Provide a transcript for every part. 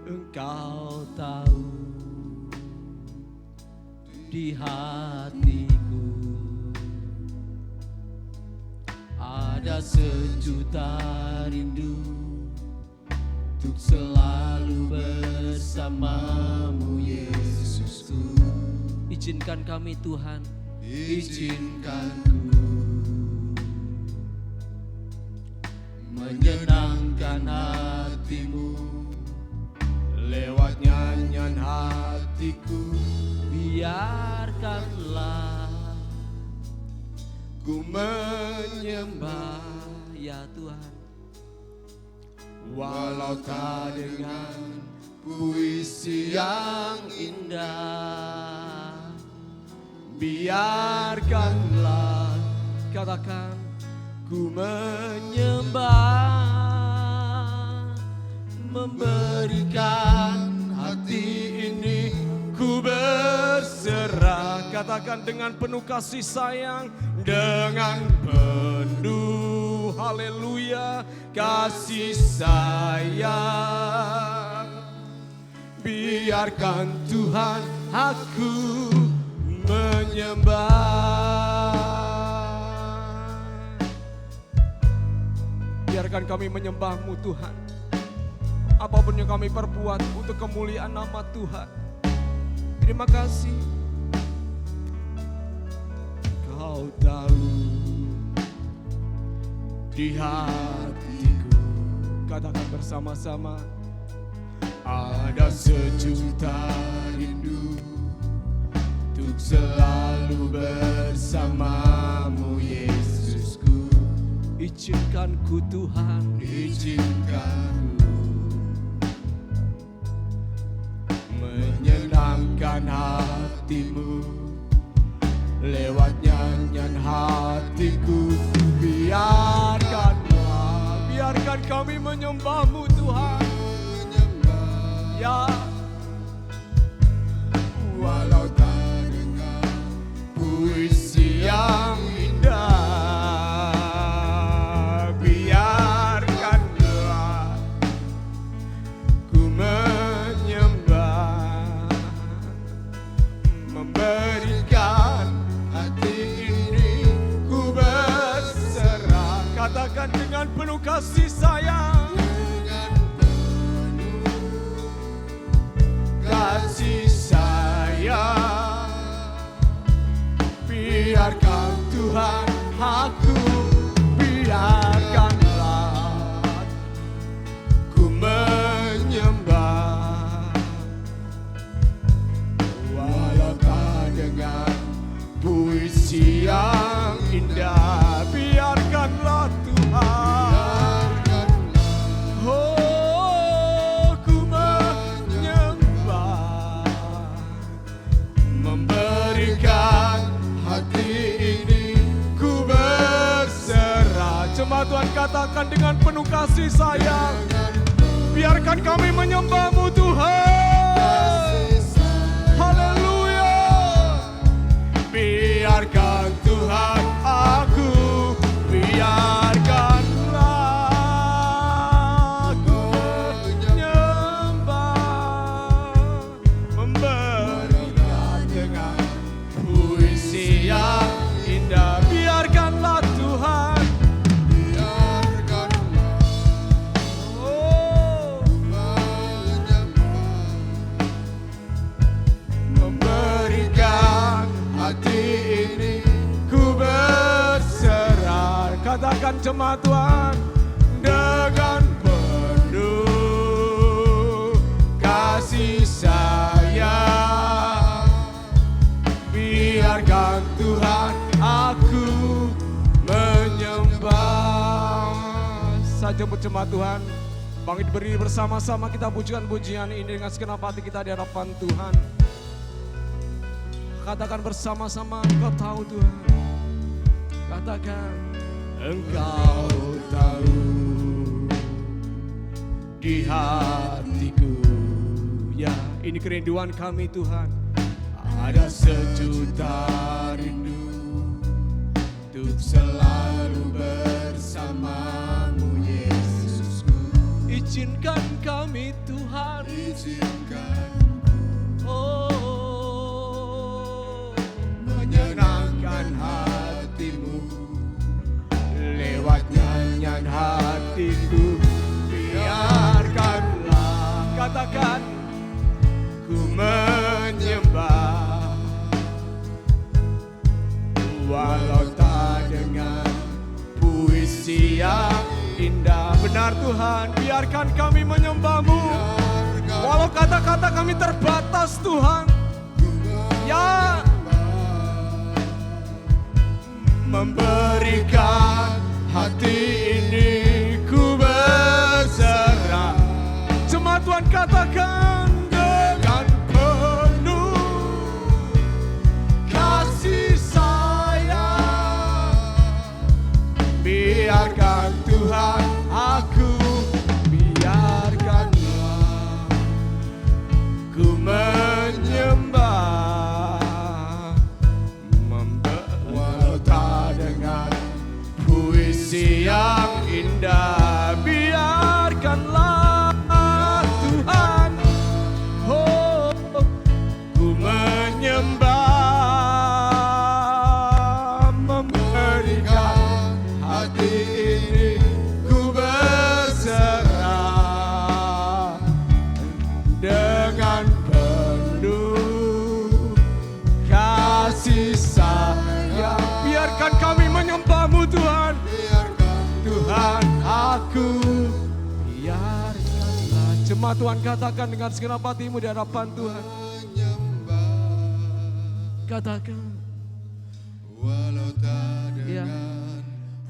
Engkau tahu di hatiku ada sejuta rindu untuk selalu bersamamu Yesusku. Izinkan kami Tuhan, izinkan ku menyenangkan hatimu lewat nyanyian hatiku. Biarkanlah ku menyembah ya Tuhan, walau tak dengan puisi yang indah. Biarkanlah, katakan, ku menyembah, memberikan hati ini ku berserah. Katakan dengan penuh kasih sayang, dengan penuh haleluya kasih sayang. Biarkan Tuhan aku menyembah. Biarkan kami menyembah-Mu Tuhan. Apapun yang kami perbuat untuk kemuliaan nama Tuhan. Terima kasih. Kau tahu di hatiku, katakan bersama-sama, ada sejuta rindu untuk selalu bersamamu Yesusku. Izinkanku Tuhan, izinkanku menyenangkan hatimu lewat nyanyian hatiku. Biarkan kami menyembah-Mu Tuhan. Ya, walau tak dengar puisi yang indah, biarkanlah ku menyembah, memberikan hati ini ku berserah. Katakan dengan penuh kasih sayang, kasih sayang. Biarkan Tuhan aku, biarkanlah ku menyembah, walau tak dengan puisi yang indah. Biarkanlah Tuhan, oh ku menyembah, memberikan hati ini ku berserah. Jemaat Tuhan, katakan dengan penuh kasih sayang, biarkan kami menyembah-Mu Tuhan. Haleluya. Biarkan Tuhan aku, biarkanlah aku menyembah, memberikan dengan puisi yang indah. Biarkanlah Tuhan, biarkanlah, oh, memberikan hati ini ku berserah. Katakan jemaat Tuhan, dengan penuh kasih sayang. Biarkan Tuhan aku menyembah. Sajemput jemaat Tuhan, bangkit berdiri bersama-sama, kita pujikan pujian ini dengan segenap hati kita di hadapan Tuhan. Katakan bersama-sama, Engkau tahu Tuhan. Katakan, Engkau tahu di hatiku. Ya, ini kerinduan kami Tuhan. Ada sejuta rindu untuk selalu bersamamu Yesusku. izinkan kami Tuhan, izinkan menyenangkan hatimu lewat nyanyian hatiku. Biarkanlah, katakan, ku menyembah walau tak dengan puisi yang indah. Benar Tuhan, biarkan kami menyembah-Mu walau kata-kata kami terbatas Tuhan. Ya, memberikan hati ini ku berserah. Jemaat Tuhan katakan, dengan penuh kasih sayang, biarkan Tuhan aku, biarkanlah ku menyembah walau tak dengan puisi yang indah. Biarkanlah Tuhan, oh, ku menyembah, memberikan hati ini ku berserah dengan penuh kasih sayang. Biarkan kami menyembah-Mu Tuhan, Tuhan aku, biarkanlah. Jemaat Tuhan katakan dengan segenap hatimu di hadapan Tuhan. Katakan, walau tak ya, dengan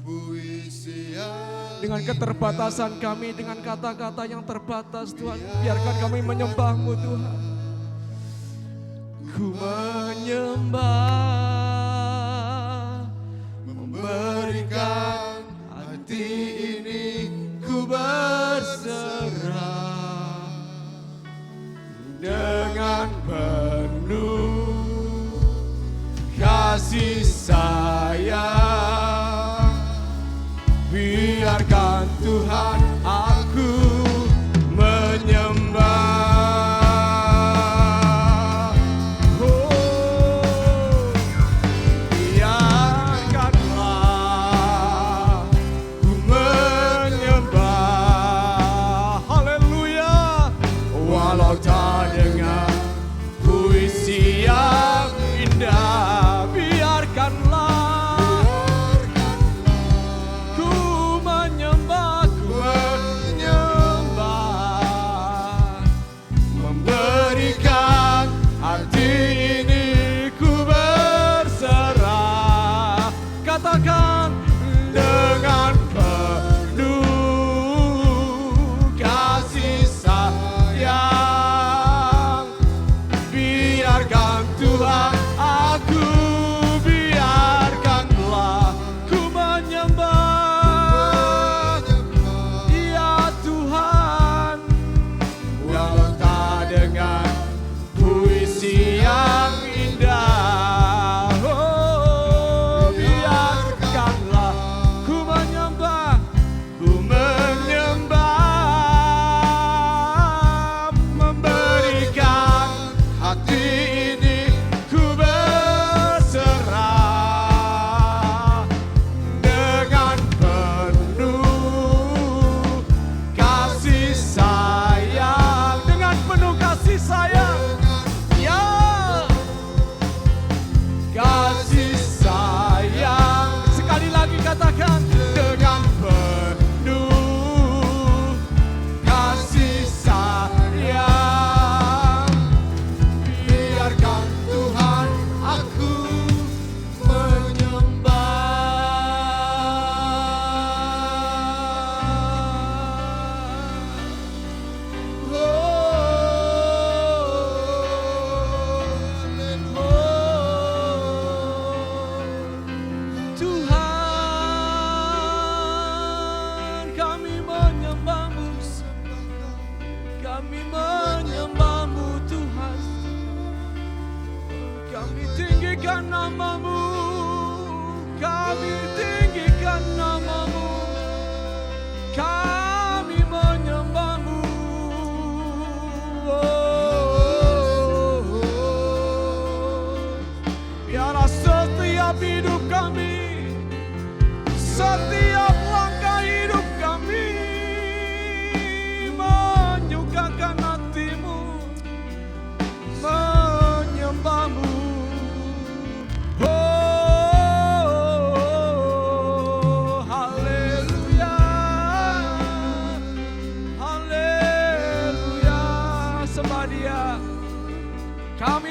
puisi yang dengan keterbatasan kami, dengan kata-kata yang terbatas Tuhan, biarkan kami menyembah-Mu Tuhan. Ku menyembah, memberikan hati ini ku berserah dengan penuh kasih sayang. Biarkan Tuhan aku menyembah.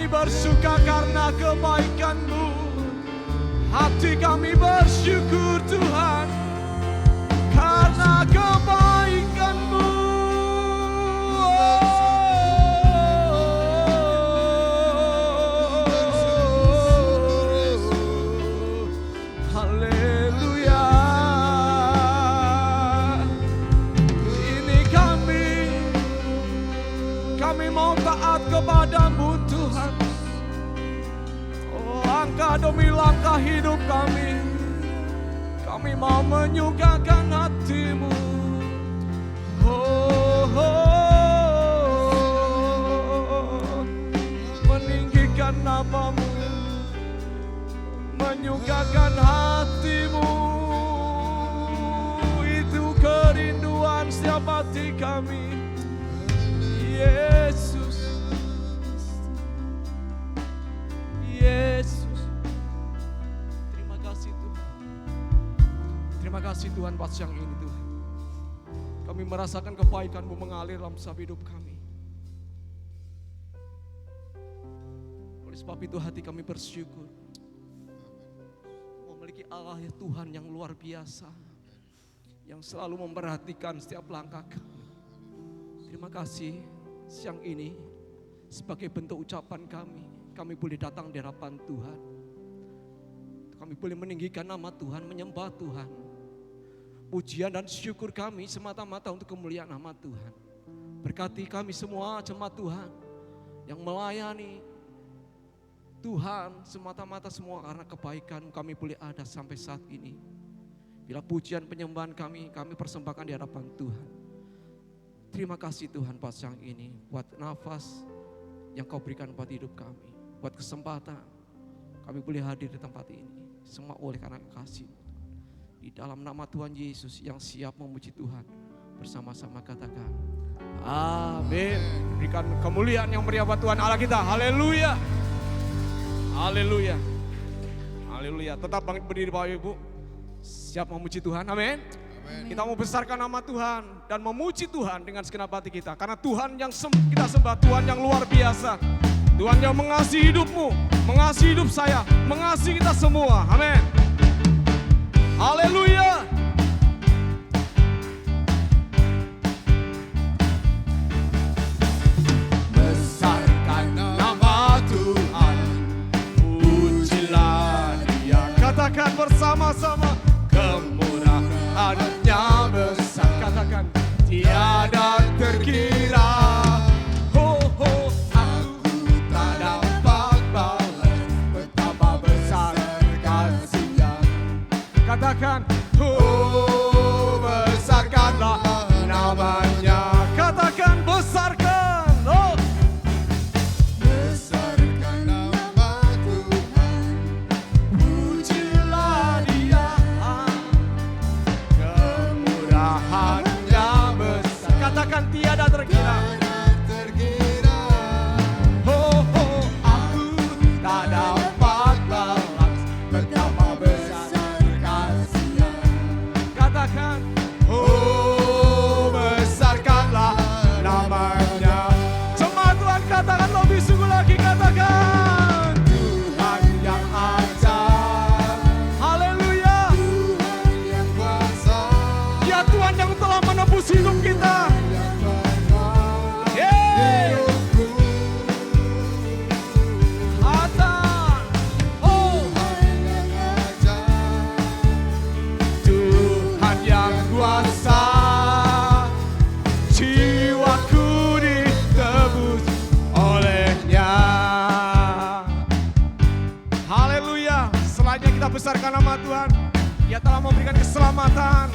kami bersuka karena kebaikan-Mu. Hati kami bersyukur Tuhan karena kebaikan-Mu. Haleluya. Ini kami mau taat kepada-Mu Tuhan. Langkah demi langkah hidup kami mau menyukakan hati-Mu. Meninggikan nama-Mu, menyukakan hati-Mu. Itu kerinduan setiap hati kami, Yesus. Yesus. Terima kasih Tuhan. Terima kasih Tuhan pas siang ini Tuhan. Kami merasakan kebaikan-Mu mengalir dalam setiap hidup kami. Oleh sebab itu hati kami bersyukur memiliki Allah ya Tuhan yang luar biasa, yang selalu memperhatikan setiap langkah kami. Terima kasih siang ini sebagai bentuk ucapan kami boleh datang di hadapan Tuhan. Kami boleh meninggikan nama Tuhan, menyembah Tuhan. Pujian dan syukur kami semata-mata untuk kemuliaan nama Tuhan. Berkati kami semua jemaat Tuhan yang melayani Tuhan semata-mata semua karena kebaikan kami boleh ada sampai saat ini. Bila pujian penyembahan kami persembahkan di hadapan Tuhan. Terima kasih Tuhan pas siang ini buat nafas yang Kau berikan buat hidup kami. Buat kesempatan kami boleh hadir di tempat ini. Semua oleh karena kasih. Di dalam nama Tuhan Yesus yang siap memuji Tuhan. Bersama-sama katakan amin. Berikan kemuliaan yang meriah buat Tuhan Allah kita. Haleluya. Haleluya. Haleluya. Tetap berdiri Bapak Ibu. Siap memuji Tuhan. Amin. Kita mau besarkan nama Tuhan dan memuji Tuhan dengan segenap hati kita. Karena Tuhan yang kita sembah, Tuhan yang luar biasa. Tuhan yang mengasihi hidupmu, mengasihi hidup saya, mengasihi kita semua. Amin. Haleluya. Besarkan nama Tuhan, pujilah Dia. Katakan bersama-sama, kemurahan-Nya besar. Katakan tiada terkira. Katakan, oh besarkanlah namanya. Katakan besarkan, oh besarkan nama Tuhan, pujilah Dia, kemurahan-Nya besar. Katakan tiada terkira. Oh oh, aku tak dapat balas betapa besar. Katakan, oh besarkanlah namanya. Jemaat Tuhan katakan lebih sungguh lagi, katakan Tuhan yang ajaib. Haleluya. Tuhan yang kuasa. Ya Tuhan yang telah menebus hidup kita. Besarkan nama Tuhan, Dia telah memberikan keselamatan.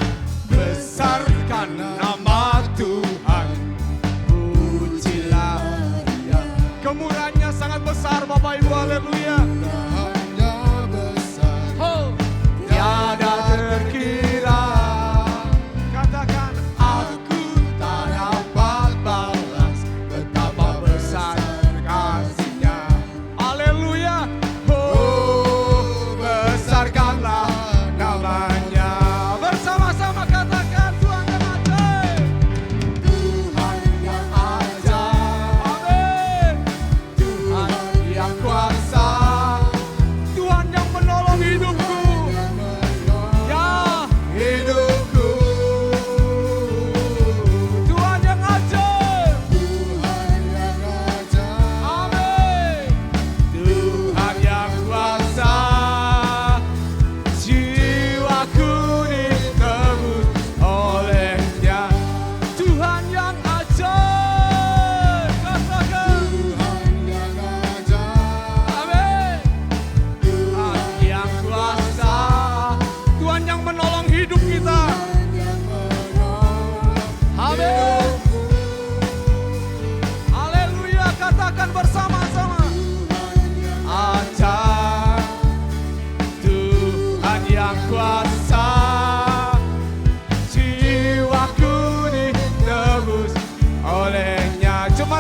Besarkan nama Tuhan, pujilah Dia. Kemurahan-Nya sangat besar Bapak Ibu, haleluya. Oh, tiada terkira. Katakan, aku tak dapat balas betapa besar kasih-Nya. Haleluya. Besarkanlah namanya. Bersama-sama katakan Tuhan yang ajaib. Tuhan yang ajaib. Amin. Tuhan yang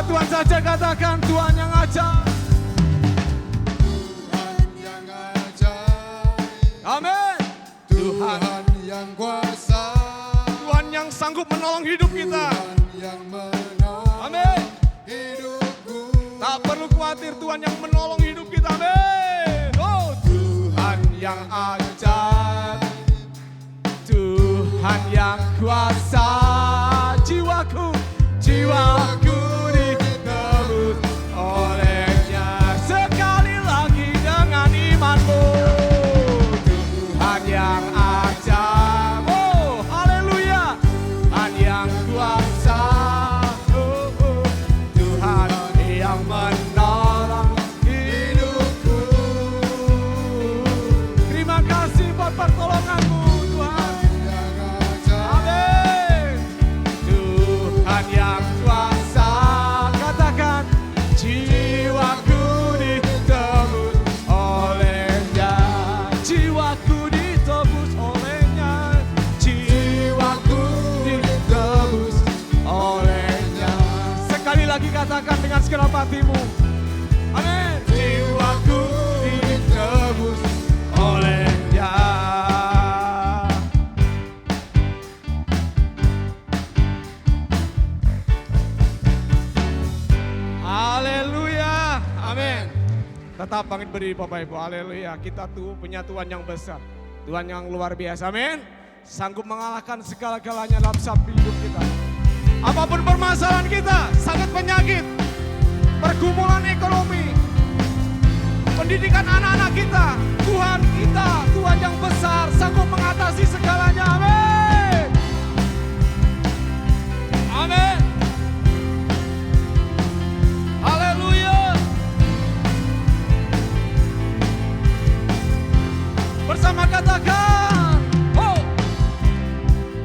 Tuhan saja katakan, Tuhan yang ajaib. Tuhan yang ajaib, Amin. Tuhan yang kuasa, Tuhan yang sanggup menolong hidup kita. Tuhan yang menolong Amin. hidupku. Tak perlu khawatir, Tuhan yang menolong hidup kita. Amin. Oh, Tuhan yang ajaib, Tuhan yang kuasa. Jiwaku ditebus olehnya. Sekali lagi dengan imanmu. Tuhan yang ajaib. Oh, haleluya. Tuhan yang kuasa. Oh, oh. Tuhan yang menolong hidupku. Terima kasih buat pertolonganmu, Tuhan. Yang ajaib, Amin. Tuhan yang kuasa, katakan, jiwaku ditebus olehnya. Jiwaku ditebus olehnya. Jiwaku ditebus olehnya. Sekali lagi katakan dengan segenap hatimu. Amin. Jiwaku ditebus olehnya. Haleluya. Amin. Tetap bangkit berdiri Bapak Ibu. Haleluya. Kita tuh punya Tuhan yang besar. Tuhan yang luar biasa. Amin. Sanggup mengalahkan segala-galanya dalam sapi hidup kita. Apapun permasalahan kita, sakit penyakit, pergumulan ekonomi, pendidikan anak-anak kita, Tuhan yang besar, sanggup mengatasi segalanya. Amin. Amin. Haleluya. Bersama katakan, oh,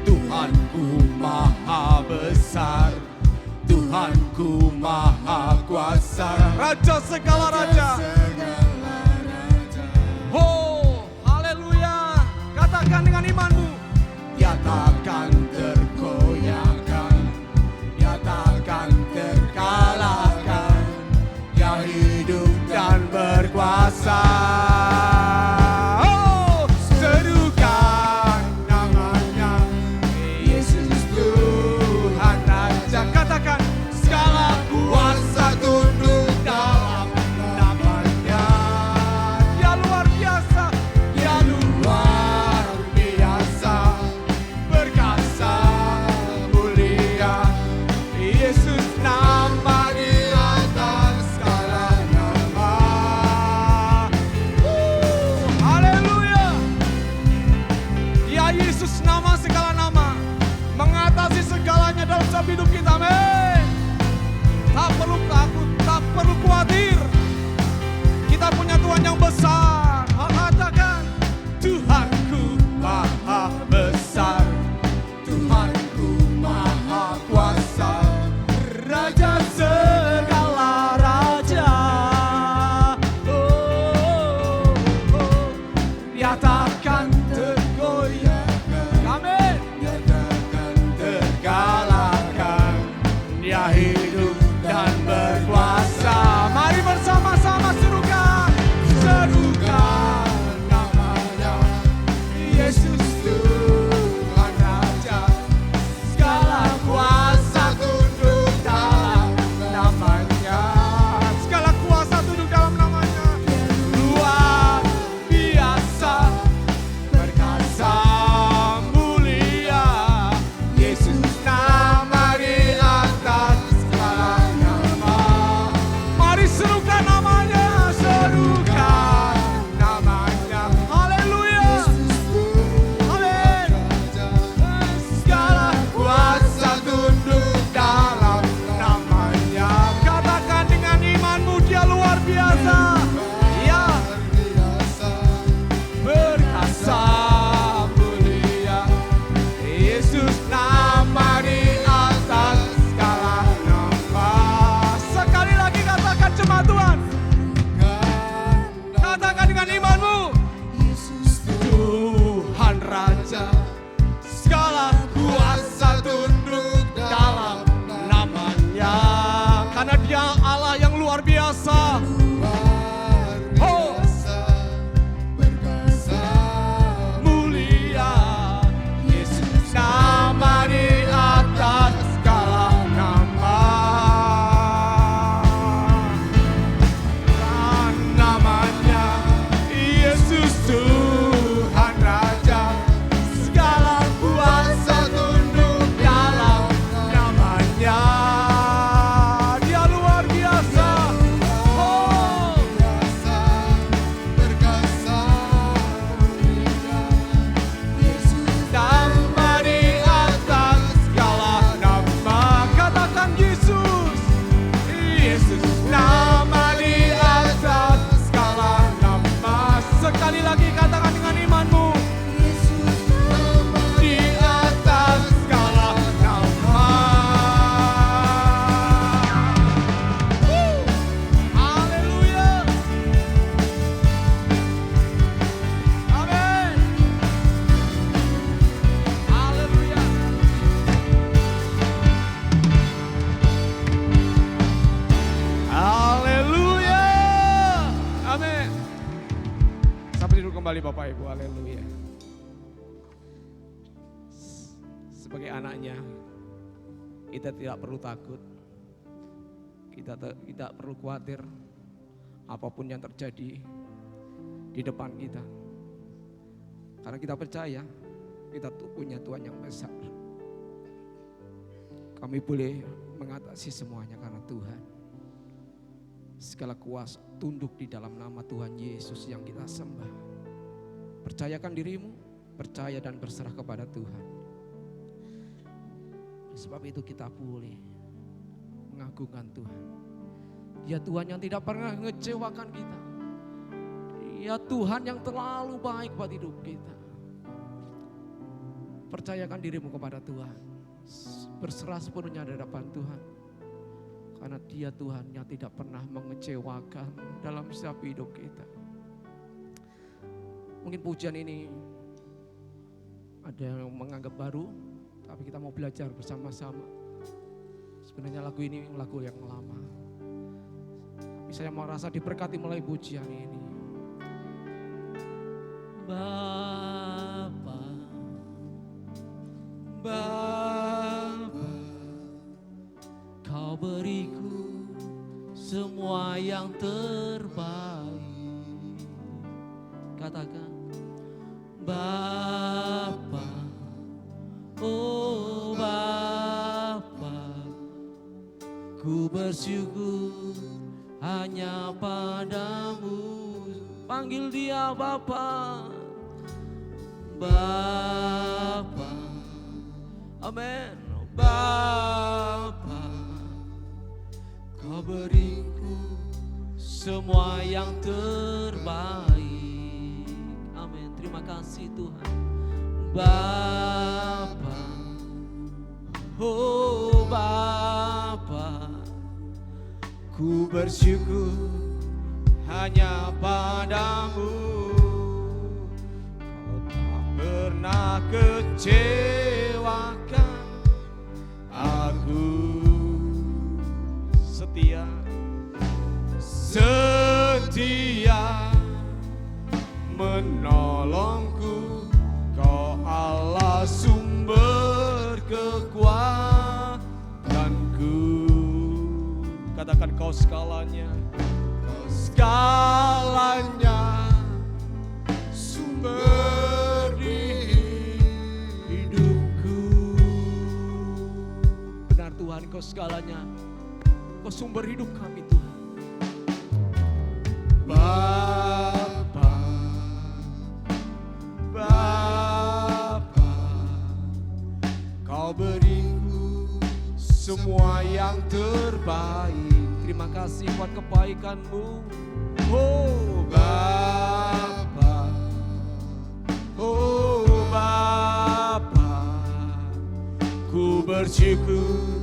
Tuhanku maha besar, Tuhanku maha kuasa, Raja segala raja. segala raja. Oh, haleluya. Katakan dengan imanmu. Dia takkan tergoyahkan, dia takkan terkalahkan. Dia hidup dan berkuasa. Oh, serukan namanya, Yesus Tuhan Raja. Katakan, segala kuasa tunduk dalam nama sekali Bapak Ibu, haleluya. Sebagai anaknya, kita tidak perlu takut. Kita tidak perlu khawatir apapun yang terjadi di depan kita. Karena kita percaya kita punya Tuhan yang besar. Kami boleh mengatasi semuanya karena Tuhan. Segala kuasa tunduk di dalam nama Tuhan Yesus yang kita sembah. Percayakan dirimu, percaya dan berserah kepada Tuhan. Sebab itu kita boleh mengagungkan Tuhan. Dia Tuhan yang tidak pernah mengecewakan kita. Dia Tuhan yang terlalu baik buat hidup kita. Percayakan dirimu kepada Tuhan. Berserah sepenuhnya di hadapan Tuhan. Karena Dia Tuhan yang tidak pernah mengecewakan dalam setiap hidup kita. Mungkin pujian ini ada yang menganggap baru, tapi kita mau belajar bersama-sama. Sebenarnya lagu ini lagu yang lama. Tapi saya merasa diberkati melalui pujian ini. Bapa, Kau beriku semua yang terbaik. Katakan, Bapa, oh Bapa, ku bersyukur hanya padamu. Panggil dia Bapa, Bapa, amin. Bapa, Kau beriku semua yang terbaik. Amin. Terima kasih Tuhan. Bapa, oh Bapa, ku bersyukur hanya padamu. Kau tak pernah kecewakan aku. Setia menolongku. Kau Allah sumber kekuatanku. Katakan Kau segalanya. Kau segalanya, sumber di hidupku. Benar Tuhan, Kau segalanya. Kau sumber hidup kami Tuhan. Bapa, Bapa, Kau beriku semua yang terbaik. Terima kasih buat kebaikan-Mu. Oh Bapa, oh Bapa, ku bersyukur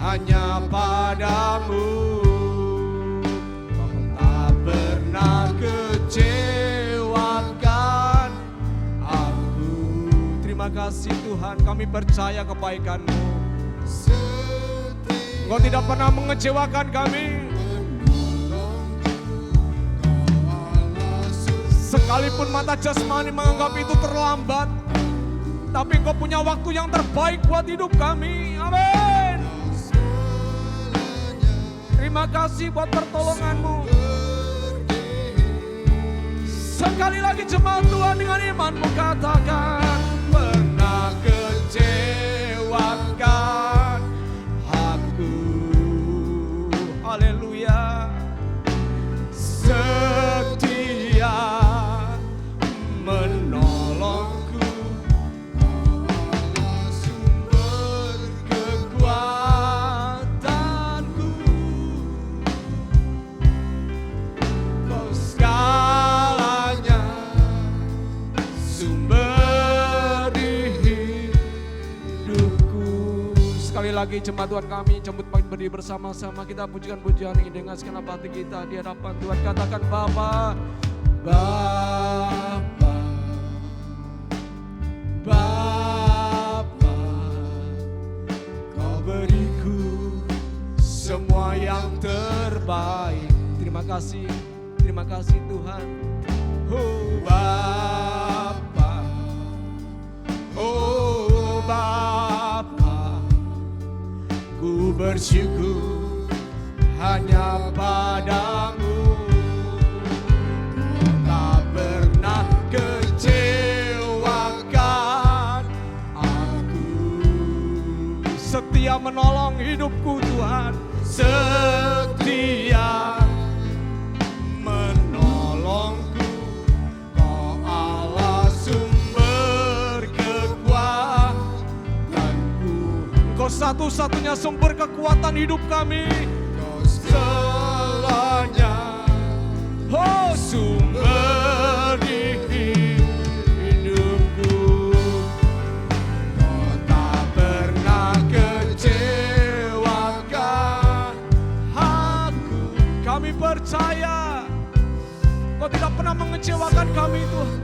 hanya padamu. Kau tak pernah kecewakan aku. Terima kasih Tuhan, kami percaya kebaikan-Mu. Kau tidak pernah mengecewakan kami. Sekalipun mata jasmani menganggap itu terlambat, tapi Engkau punya waktu yang terbaik buat hidup kami. Amin. Terima kasih buat pertolongan-Mu. Sekali lagi jemaat Tuhan dengan imanmu katakan, pernah kecewakan aku. Haleluya. Setia menolongku. Allah sumber kekuatanku. Kau segalanya, sumber di hidupku. Sekali lagi jemaat Tuhan kami jemput berdiri bersama-sama, kita pujikan pujian ini dengan segenap hati kita di hadapan Tuhan. Katakan Bapa, Bapa, Bapa, Kau beriku semua yang terbaik. Terima kasih Tuhan. Oh Bapa, oh Bapa, ku bersyukur hanya padamu. Kau tak pernah kecewakan aku. Setia menolong hidupku Tuhan, setia menolongku. Kau Allah sumber kekuatanku. Kau satu-satunya sumber kekuatan hidup kami. Kau segalanya, oh sumber di hidupku. Kau tak pernah kecewakan aku. Kami percaya Kau tidak pernah mengecewakan kami Tuhan.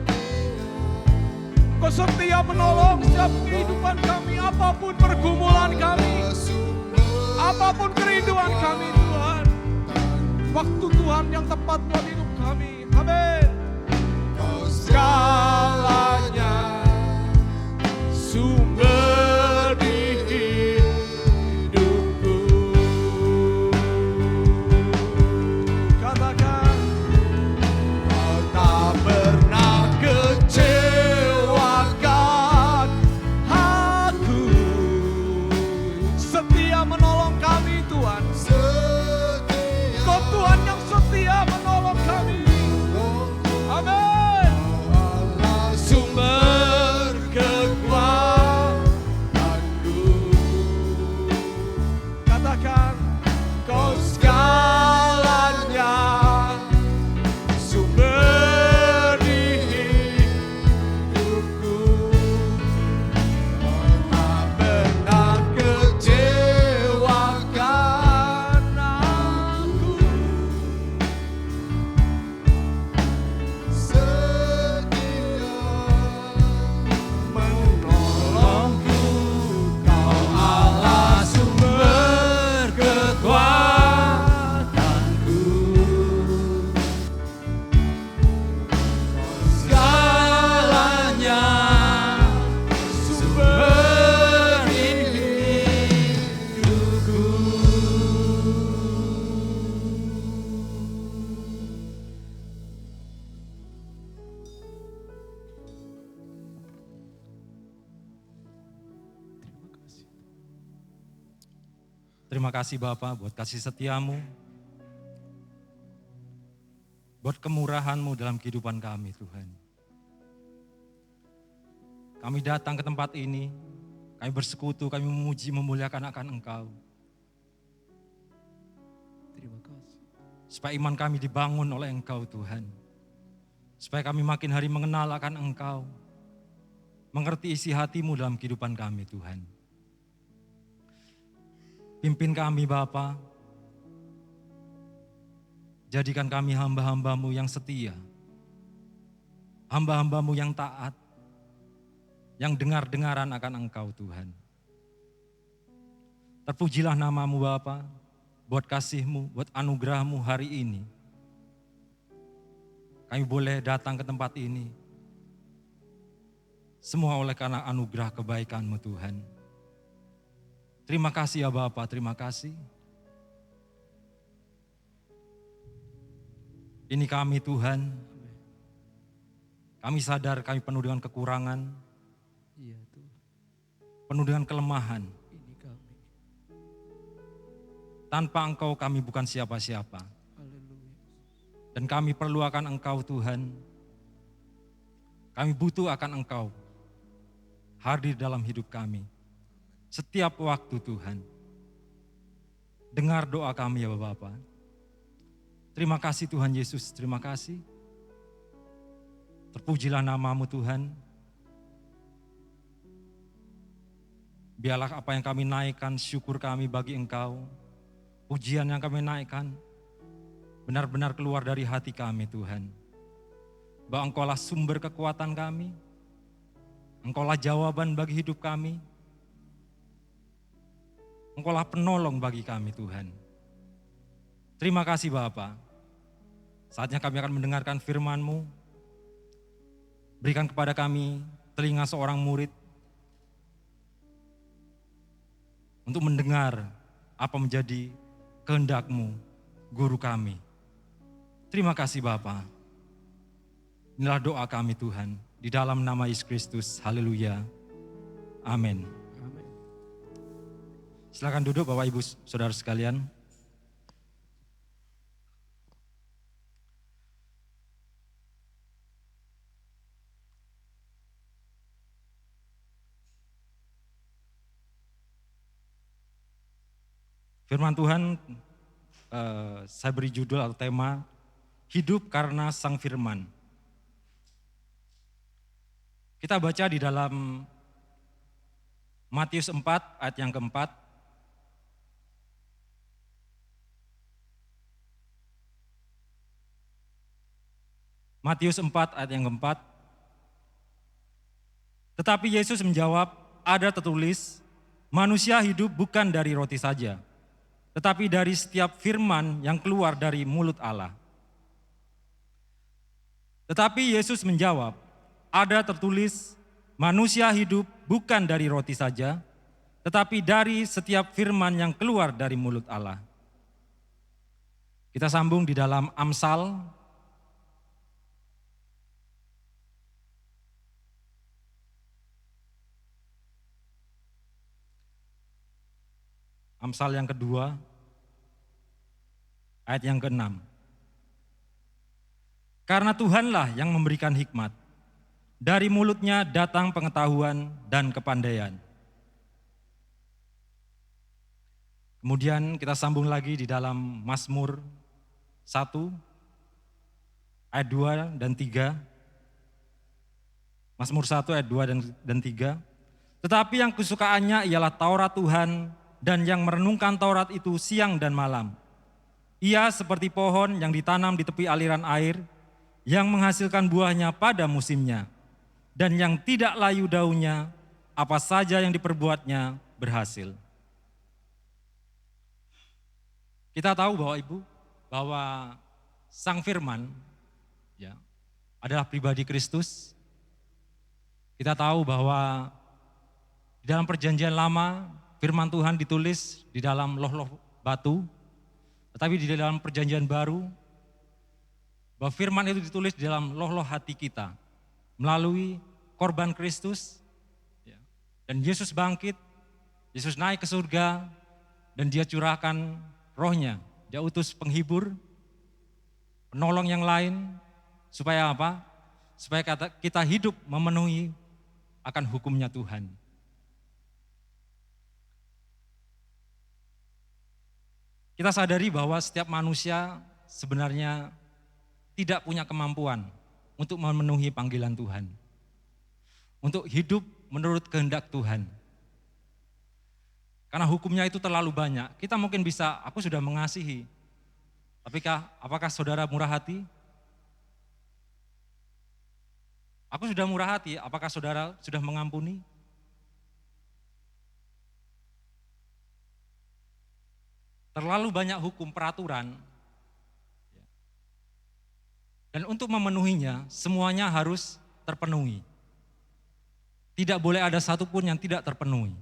Kau setia menolong setiap kehidupan kami, apapun pergumulan kami, apapun kerinduan kami Tuhan. Waktu Tuhan yang tepat buat hidup kami. Amin. Kau segalanya, sumber di hidupku. Katakan, Kau tak pernah kecewakan aku. Setia menolong kami Tuhan. Kau Tuhan yang setia menolong kami. Amin. Sumber kekuatanku. Katakan, Kau segalanya, sumber di hidupku. Kau tak pernah kecewakan aku. Setia menolongku. Kau Allah sumber kekuatanku. Segalanya, sumber hidupku. Terima kasih Bapa buat kasih setiamu, buat kemurahanmu dalam kehidupan kami Tuhan. Kami datang ke tempat ini, kami bersekutu, kami memuji, memuliakan akan Engkau. Terima kasih. Supaya iman kami dibangun oleh Engkau Tuhan. Supaya kami makin hari mengenal akan Engkau, mengerti isi hati-Mu dalam kehidupan kami Tuhan. Pimpin kami Bapa, jadikan kami hamba-hamba-Mu yang setia, hamba-hamba-Mu yang taat, yang dengar-dengaran akan Engkau Tuhan. Terpujilah nama-Mu Bapa, buat kasih-Mu, buat anugerah-Mu hari ini. Kami boleh datang ke tempat ini, semua oleh karena anugerah kebaikan-Mu Tuhan. Terima kasih ya Bapa, terima kasih. Ini kami Tuhan, kami sadar kami penuh dengan kekurangan, Iya Tuhan, penuh dengan kelemahan. ini kami. Tanpa Engkau kami bukan siapa-siapa. Haleluya. Dan kami perlu akan Engkau Tuhan. Kami butuh akan Engkau hadir dalam hidup kami. Setiap waktu Tuhan. Dengar doa kami ya Bapa. Terima kasih Tuhan Yesus, terima kasih. Terpujilah nama-Mu Tuhan. Biarlah apa yang kami naikkan, syukur kami bagi Engkau. Pujian yang kami naikkan, benar-benar keluar dari hati kami Tuhan. Bahwa Engkaulah sumber kekuatan kami. Engkaulah jawaban bagi hidup kami. Engkaulah penolong bagi kami Tuhan. Terima kasih Bapa. Saatnya kami akan mendengarkan firman-Mu. Berikan kepada kami telinga seorang murid untuk mendengar apa menjadi kehendak-Mu, Guru kami. Terima kasih Bapa. Inilah doa kami Tuhan, di dalam nama Yesus Kristus. Haleluya. Amin. Amin. Silakan duduk Bapak Ibu Saudara sekalian. Firman Tuhan, saya beri judul atau tema, Hidup karena Sang Firman. Kita baca di dalam Matius 4 ayat yang keempat. Matius 4 ayat yang keempat. Tetapi Yesus menjawab, ada tertulis, manusia hidup bukan dari roti saja, tetapi dari setiap firman yang keluar dari mulut Allah. Tetapi Yesus menjawab, ada tertulis, manusia hidup bukan dari roti saja, tetapi dari setiap firman yang keluar dari mulut Allah. Kita sambung di dalam Amsal. Amsal yang kedua, ayat yang ke-6. Karena Tuhanlah yang memberikan hikmat, dari mulutnya datang pengetahuan dan kepandaian. Kemudian kita sambung lagi di dalam Mazmur 1, ayat 2 dan 3. Mazmur 1 ayat 2 dan 3. Tetapi yang kesukaannya ialah Taurat Tuhan, dan yang merenungkan Taurat itu siang dan malam. Ia seperti pohon yang ditanam di tepi aliran air, yang menghasilkan buahnya pada musimnya, dan yang tidak layu daunnya, apa saja yang diperbuatnya berhasil. Kita tahu Bapak Ibu, bahwa Sang Firman ya, adalah pribadi Kristus. Kita tahu bahwa di dalam perjanjian lama, firman Tuhan ditulis di dalam loh-loh batu, tetapi di dalam perjanjian baru, bahwa firman itu ditulis di dalam loh-loh hati kita, melalui korban Kristus, dan Yesus bangkit, Yesus naik ke surga, dan Dia curahkan rohnya, Dia utus penghibur, penolong yang lain, supaya apa? Supaya kita hidup memenuhi akan hukumnya Tuhan. Kita sadari bahwa setiap manusia sebenarnya tidak punya kemampuan untuk memenuhi panggilan Tuhan. Untuk hidup menurut kehendak Tuhan. Karena hukumnya itu terlalu banyak. Kita mungkin bisa, aku sudah mengasihi. Tapi apakah saudara murah hati? Aku sudah murah hati, apakah saudara sudah mengampuni? Terlalu banyak hukum peraturan, dan untuk memenuhinya semuanya harus terpenuhi. Tidak boleh ada satupun yang tidak terpenuhi.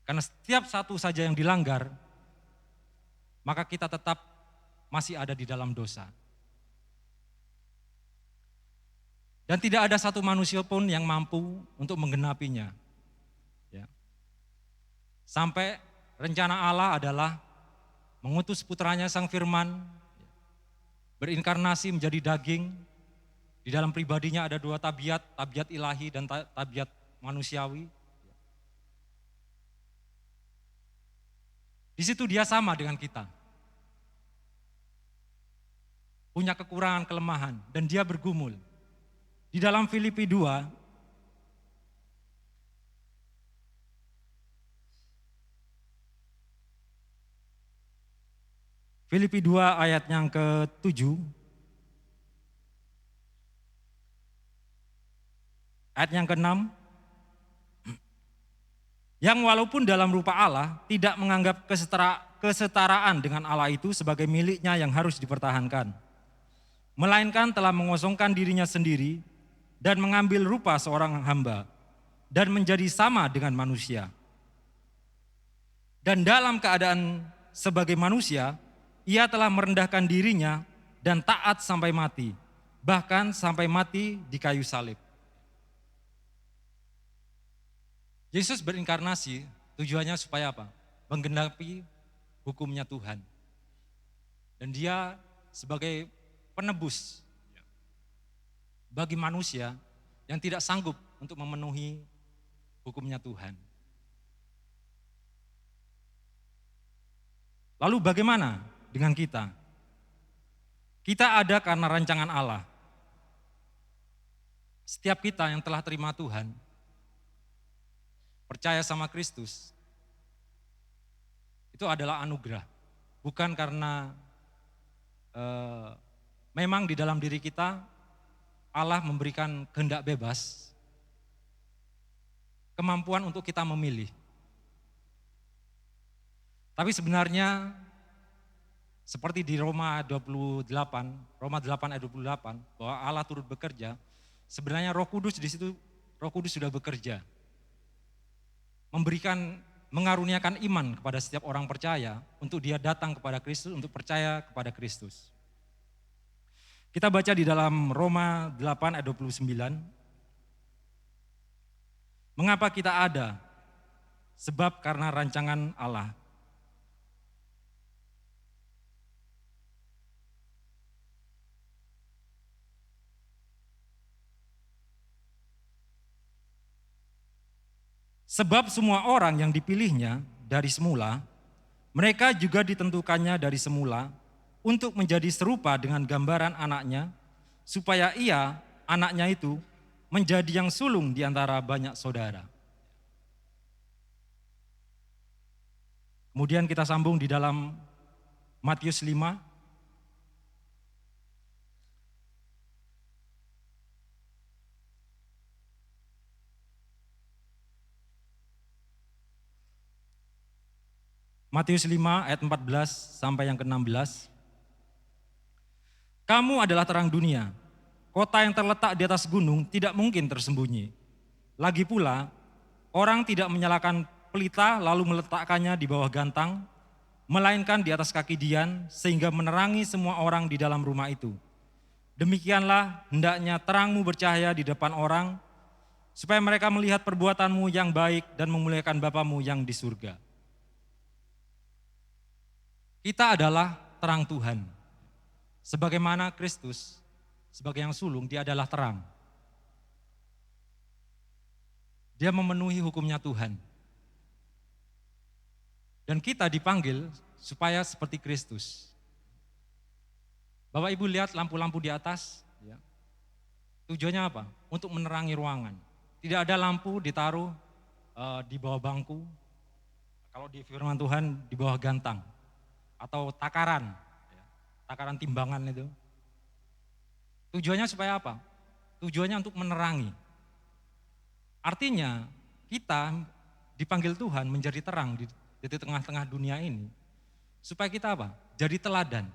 Karena setiap satu saja yang dilanggar, maka kita tetap masih ada di dalam dosa. Dan tidak ada satu manusia pun yang mampu untuk menggenapinya. Sampai rencana Allah adalah mengutus putranya Sang Firman, berinkarnasi menjadi daging. Di dalam pribadinya ada dua tabiat, tabiat ilahi dan tabiat manusiawi. Di situ Dia sama dengan kita. Punya kekurangan, kelemahan, dan Dia bergumul. Di dalam Filipi 2, Filipi 2 ayat yang ke-7, ayat yang ke-6, yang walaupun dalam rupa Allah tidak menganggap kesetaraan dengan Allah itu sebagai miliknya yang harus dipertahankan, melainkan telah mengosongkan dirinya sendiri, dan mengambil rupa seorang hamba dan menjadi sama dengan manusia. Dan dalam keadaan sebagai manusia, ia telah merendahkan dirinya dan taat sampai mati, bahkan sampai mati di kayu salib. Yesus berinkarnasi tujuannya supaya apa? Menggenapi hukumnya Tuhan. Dan dia sebagai penebus bagi manusia yang tidak sanggup untuk memenuhi hukumnya Tuhan. Lalu bagaimana dengan kita? Kita ada karena rancangan Allah. Setiap kita yang telah terima Tuhan, percaya sama Kristus, itu adalah anugerah. Bukan karena memang di dalam diri kita Allah memberikan kehendak bebas, kemampuan untuk kita memilih. Tapi sebenarnya seperti di Roma 8 ayat 28 bahwa Allah turut bekerja, sebenarnya Roh Kudus di situ, Roh Kudus sudah bekerja. Mengaruniakan iman kepada setiap orang percaya untuk dia datang kepada Kristus, untuk percaya kepada Kristus. Kita baca di dalam Roma 8 ayat 29. Mengapa kita ada? Sebab karena rancangan Allah. Sebab semua orang yang dipilihnya dari semula, mereka juga ditentukannya dari semula untuk menjadi serupa dengan gambaran anaknya, supaya ia, anaknya itu, menjadi yang sulung di antara banyak saudara. Kemudian kita sambung di dalam Matius 5, Matius 5 ayat 14 sampai yang ke-16. Kamu adalah terang dunia. Kota yang terletak di atas gunung tidak mungkin tersembunyi. Lagi pula, orang tidak menyalakan pelita lalu meletakkannya di bawah gantang, melainkan di atas kaki dian sehingga menerangi semua orang di dalam rumah itu. Demikianlah hendaknya terangmu bercahaya di depan orang, supaya mereka melihat perbuatanmu yang baik dan memuliakan Bapamu yang di surga. Kita adalah terang Tuhan. Sebagaimana Kristus, sebagai yang sulung, dia adalah terang. Dia memenuhi hukumnya Tuhan. Dan kita dipanggil supaya seperti Kristus. Bapak Ibu lihat lampu-lampu di atas. Ya. Tujuannya apa? Untuk menerangi ruangan. Tidak ada lampu ditaruh di bawah bangku. Kalau di firman Tuhan di bawah gantang. Atau takaran, takaran timbangan itu. Tujuannya supaya apa? Tujuannya untuk menerangi. Artinya kita dipanggil Tuhan menjadi terang di tengah-tengah dunia ini. Supaya kita apa? Jadi teladan.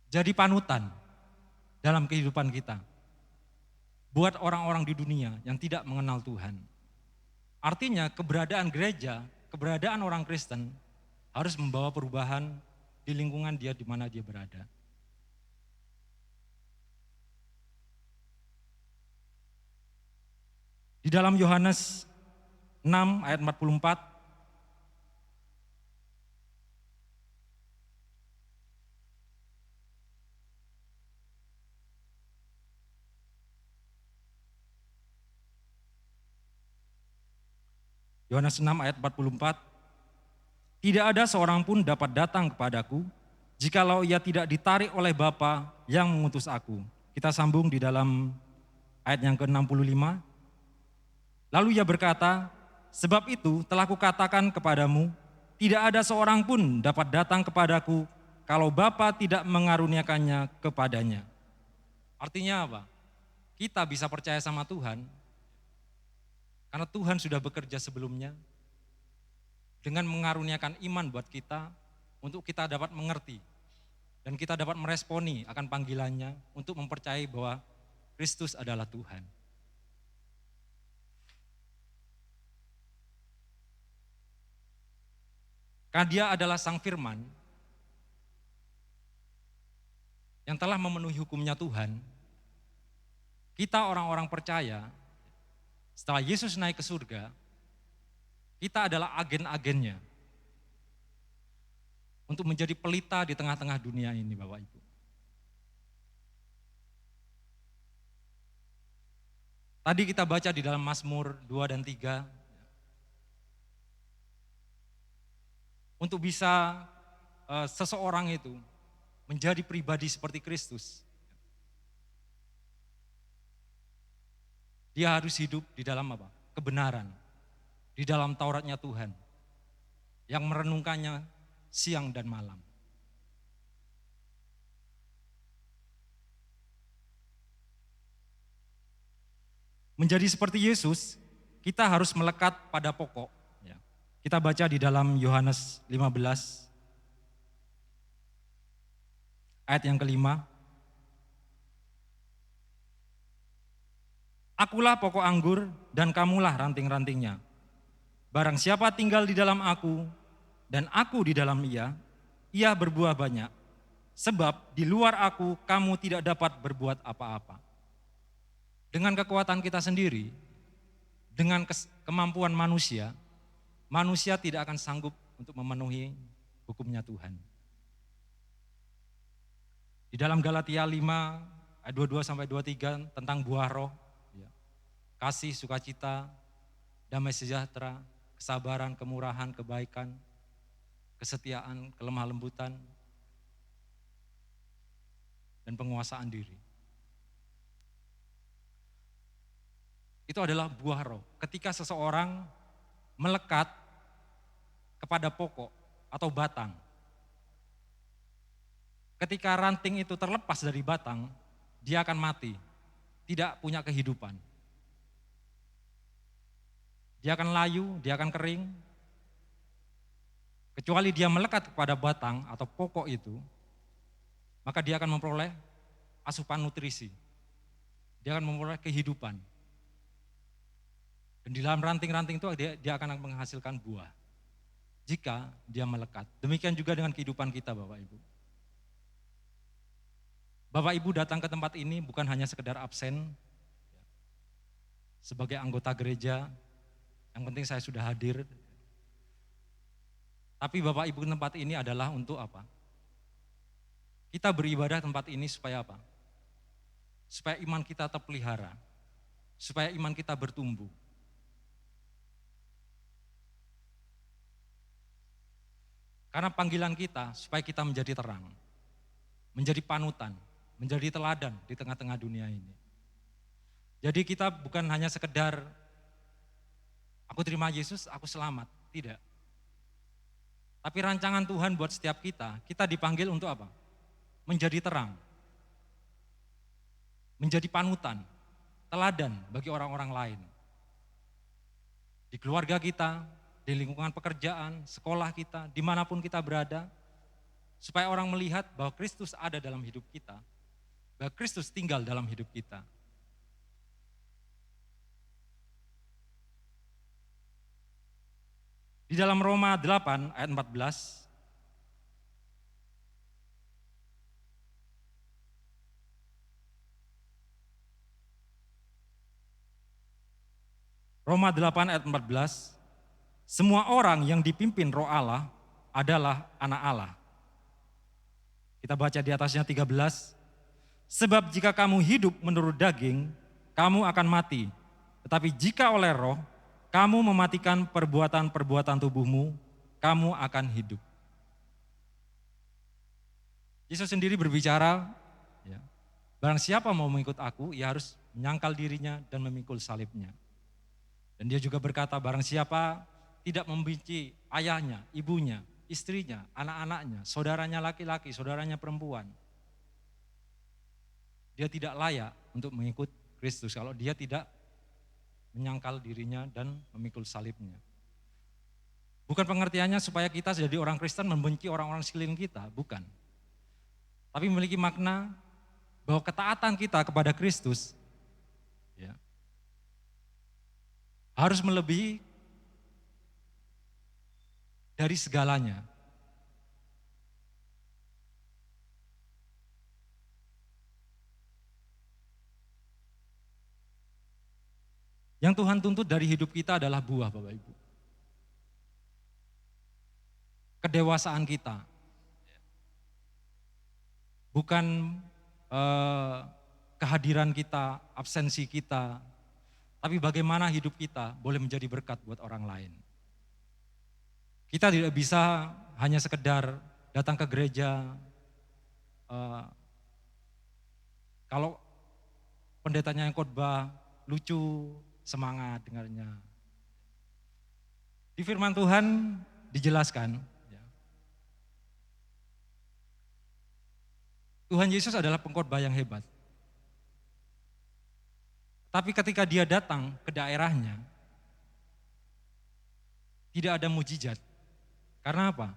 Jadi panutan dalam kehidupan kita. Buat orang-orang di dunia yang tidak mengenal Tuhan. Artinya keberadaan gereja, keberadaan orang Kristen harus membawa perubahan di lingkungan dia di mana dia berada. Di dalam Yohanes 6 ayat 44, Yohanes 6 ayat 44, tidak ada seorang pun dapat datang kepadaku, jikalau ia tidak ditarik oleh Bapa yang mengutus aku. Kita sambung di dalam ayat yang ke-65. Lalu ia berkata, sebab itu telah kukatakan kepadamu, tidak ada seorang pun dapat datang kepadaku, kalau Bapa tidak mengaruniakannya kepadanya. Artinya apa? Kita bisa percaya sama Tuhan, karena Tuhan sudah bekerja sebelumnya, dengan mengaruniakan iman buat kita, untuk kita dapat mengerti, dan kita dapat meresponi akan panggilannya, untuk mempercayai bahwa Kristus adalah Tuhan. Karena Dia adalah Sang Firman yang telah memenuhi hukumnya Tuhan, kita orang-orang percaya, setelah Yesus naik ke surga, kita adalah agen-agennya untuk menjadi pelita di tengah-tengah dunia ini, Bapak Ibu. Tadi kita baca di dalam Mazmur 2 dan 3, untuk bisa seseorang itu menjadi pribadi seperti Kristus, dia harus hidup di dalam apa? Kebenaran, di dalam Tauratnya Tuhan, yang merenungkannya siang dan malam. Menjadi seperti Yesus, kita harus melekat pada pokok. Kita baca di dalam Yohanes 15, ayat yang kelima. Akulah pokok anggur dan kamulah ranting-rantingnya. Barang siapa tinggal di dalam aku dan aku di dalam ia berbuah banyak. Sebab di luar aku kamu tidak dapat berbuat apa-apa. Dengan kekuatan kita sendiri, dengan kemampuan manusia tidak akan sanggup untuk memenuhi hukumnya Tuhan. Di dalam Galatia 5 ayat 22 sampai 23 tentang buah roh, kasih, sukacita, damai sejahtera, kesabaran, kemurahan, kebaikan, kesetiaan, kelemah lembutan, dan penguasaan diri. Itu adalah buah roh. Ketika seseorang melekat kepada pokok atau batang. Ketika ranting itu terlepas dari batang, dia akan mati, tidak punya kehidupan. Dia akan layu, dia akan kering. Kecuali dia melekat kepada batang atau pokok itu, maka dia akan memperoleh asupan nutrisi. Dia akan memperoleh kehidupan. Dan di dalam ranting-ranting itu dia akan menghasilkan buah. Jika dia melekat. Demikian juga dengan kehidupan kita, Bapak Ibu. Bapak Ibu datang ke tempat ini bukan hanya sekedar absen sebagai anggota gereja, yang penting saya sudah hadir. Tapi Bapak Ibu tempat ini adalah untuk apa? Kita beribadah tempat ini supaya apa? Supaya iman kita terpelihara, supaya iman kita bertumbuh. Karena panggilan kita supaya kita menjadi terang, menjadi panutan, menjadi teladan di tengah-tengah dunia ini. Jadi kita bukan hanya sekedar, aku terima Yesus, aku selamat. Tidak. Tapi rancangan Tuhan buat setiap kita dipanggil untuk apa? Menjadi terang. Menjadi panutan, teladan bagi orang-orang lain. Di keluarga kita, di lingkungan pekerjaan, sekolah kita, dimanapun kita berada, supaya orang melihat bahwa Kristus ada dalam hidup kita, bahwa Kristus tinggal dalam hidup kita. Di dalam Roma 8 ayat 14, Roma 8 ayat 14, semua orang yang dipimpin Roh Allah adalah anak Allah. Kita baca di atasnya 13, sebab jika kamu hidup menurut daging, kamu akan mati. Tetapi jika oleh Roh, kamu mematikan perbuatan-perbuatan tubuhmu, kamu akan hidup. Yesus sendiri berbicara, barang siapa mau mengikut aku, ia harus menyangkal dirinya dan memikul salibnya. Dan dia juga berkata, barang siapa tidak membenci ayahnya, ibunya, istrinya, anak-anaknya, saudaranya laki-laki, saudaranya perempuan, dia tidak layak untuk mengikut Kristus kalau dia tidak menyangkal dirinya dan memikul salibnya. Bukan pengertiannya supaya kita jadi orang Kristen membenci orang-orang sekeliling kita, bukan. Tapi memiliki makna bahwa ketaatan kita kepada Kristus harus melebihi dari segalanya. Yang Tuhan tuntut dari hidup kita adalah buah, Bapak Ibu. Kedewasaan kita. Bukan kehadiran kita, absensi kita, tapi bagaimana hidup kita boleh menjadi berkat buat orang lain. Kita tidak bisa hanya sekedar datang ke gereja, kalau pendetanya yang khotbah lucu, semangat dengarnya. Di firman Tuhan dijelaskan, Tuhan Yesus adalah pengkhotbah yang hebat. Tapi ketika dia datang ke daerahnya, tidak ada mujizat. Karena apa?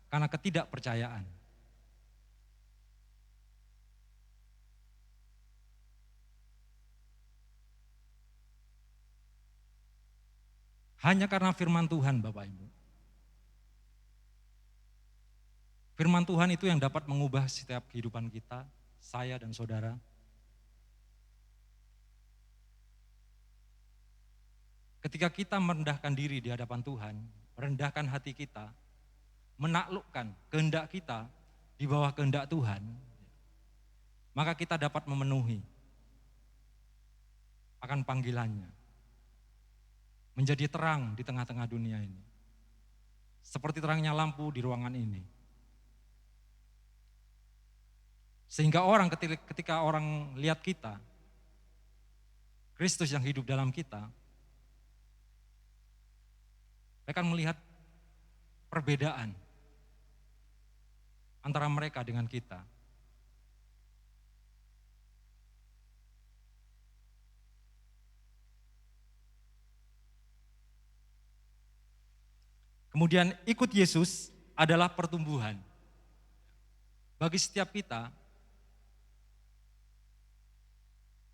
Karena ketidakpercayaan. Hanya karena firman Tuhan, Bapak Ibu. Firman Tuhan itu yang dapat mengubah setiap kehidupan kita, saya dan saudara. Ketika kita merendahkan diri di hadapan Tuhan, merendahkan hati kita, menaklukkan kehendak kita di bawah kehendak Tuhan, maka kita dapat memenuhi akan panggilannya. Menjadi terang di tengah-tengah dunia ini. Seperti terangnya lampu di ruangan ini. Sehingga ketika orang lihat kita, Kristus yang hidup dalam kita, mereka melihat perbedaan antara mereka dengan kita. Kemudian ikut Yesus adalah pertumbuhan. Bagi setiap kita,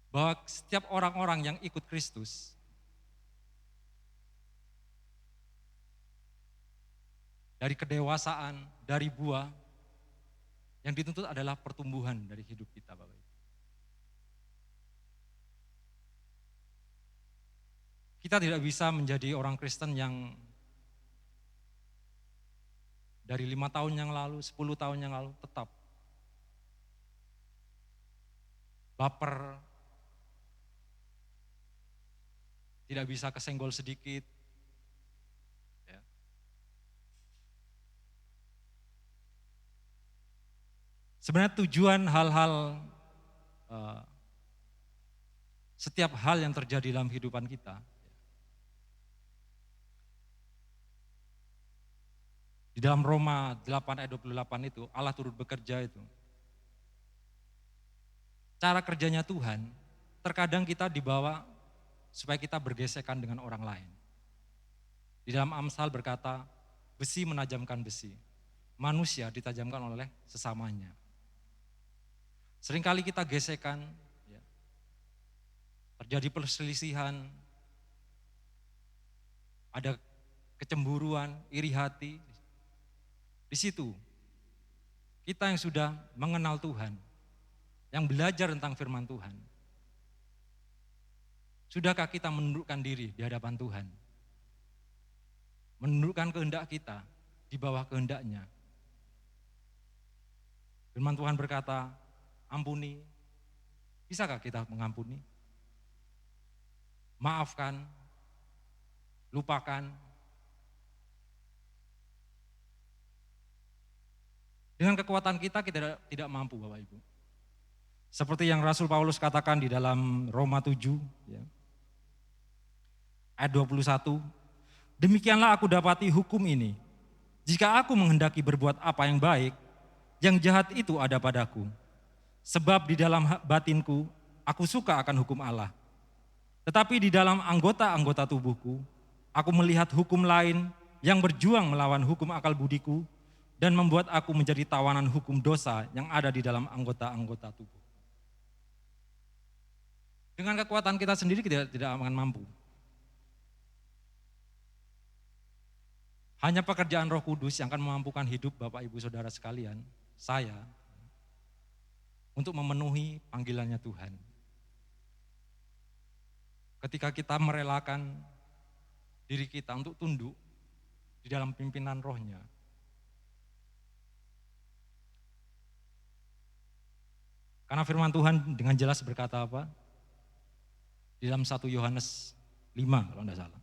bahwa setiap orang-orang yang ikut Kristus, dari kedewasaan, dari buah, yang dituntut adalah pertumbuhan dari hidup kita, Bapak Ibu. Kita tidak bisa menjadi orang Kristen yang dari 5 tahun yang lalu, 10 tahun yang lalu tetap baper, tidak bisa kesenggol sedikit. Ya. Sebenarnya tujuan hal-hal, setiap hal yang terjadi dalam kehidupan kita, di dalam Roma 8 ayat 28 itu, Allah turut bekerja itu. Cara kerjanya Tuhan, terkadang kita dibawa supaya kita bergesekan dengan orang lain. Di dalam Amsal berkata, besi menajamkan besi, manusia ditajamkan oleh sesamanya. Seringkali kita gesekan, ya, terjadi perselisihan, ada kecemburuan, iri hati. Di situ, kita yang sudah mengenal Tuhan, yang belajar tentang firman Tuhan, sudahkah kita menundukkan diri di hadapan Tuhan? Menundukkan kehendak kita di bawah kehendaknya. Firman Tuhan berkata, ampuni. Bisakah kita mengampuni? Maafkan, lupakan. Dengan kekuatan kita tidak mampu, Bapak Ibu. Seperti yang Rasul Paulus katakan di dalam Roma 7, ya, ayat 21, demikianlah aku dapati hukum ini, jika aku menghendaki berbuat apa yang baik, yang jahat itu ada padaku. Sebab di dalam batinku, aku suka akan hukum Allah. Tetapi di dalam anggota-anggota tubuhku, aku melihat hukum lain yang berjuang melawan hukum akal budiku, dan membuat aku menjadi tawanan hukum dosa yang ada di dalam anggota-anggota tubuh. Dengan kekuatan kita sendiri kita tidak akan mampu. Hanya pekerjaan Roh Kudus yang akan memampukan hidup Bapak Ibu Saudara sekalian, saya, untuk memenuhi panggilannya Tuhan. Ketika kita merelakan diri kita untuk tunduk di dalam pimpinan Roh-Nya, karena firman Tuhan dengan jelas berkata apa? Di dalam 1 Yohanes 5 kalau tidak salah.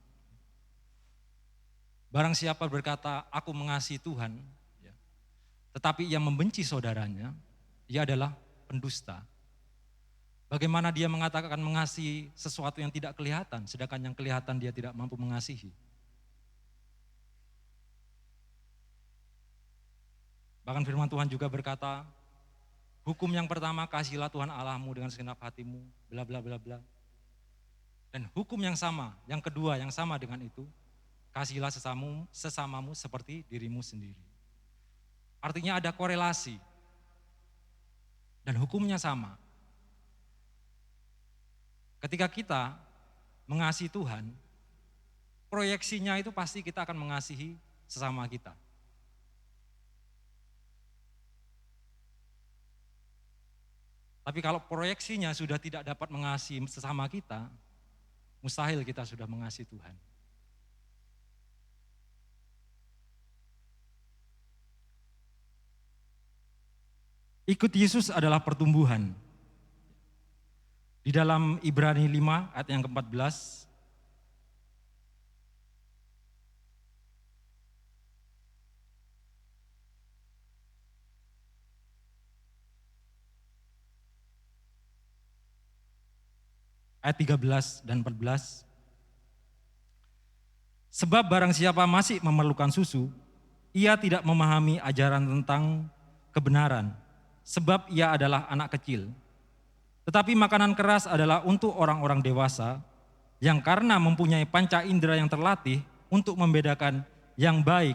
Barang siapa berkata, aku mengasihi Tuhan, ya, tetapi ia membenci saudaranya, ia adalah pendusta. Bagaimana dia mengatakan mengasihi sesuatu yang tidak kelihatan, sedangkan yang kelihatan dia tidak mampu mengasihi. Bahkan firman Tuhan juga berkata, hukum yang pertama, kasihilah Tuhan Allahmu dengan segenap hatimu, bla bla bla bla. Dan hukum yang sama, yang kedua yang sama dengan itu, kasihilah sesamamu seperti dirimu sendiri. Artinya ada korelasi. Dan hukumnya sama. Ketika kita mengasihi Tuhan, proyeksinya itu pasti kita akan mengasihi sesama kita. Tapi kalau proyeksinya sudah tidak dapat mengasihi sesama kita, mustahil kita sudah mengasihi Tuhan. Ikut Yesus adalah pertumbuhan. Di dalam Ibrani 5 ayat yang ke-14, ayat 13 dan 14. Sebab barang siapa masih memerlukan susu, ia tidak memahami ajaran tentang kebenaran, sebab ia adalah anak kecil. Tetapi makanan keras adalah untuk orang-orang dewasa, yang karena mempunyai panca indera yang terlatih untuk membedakan yang baik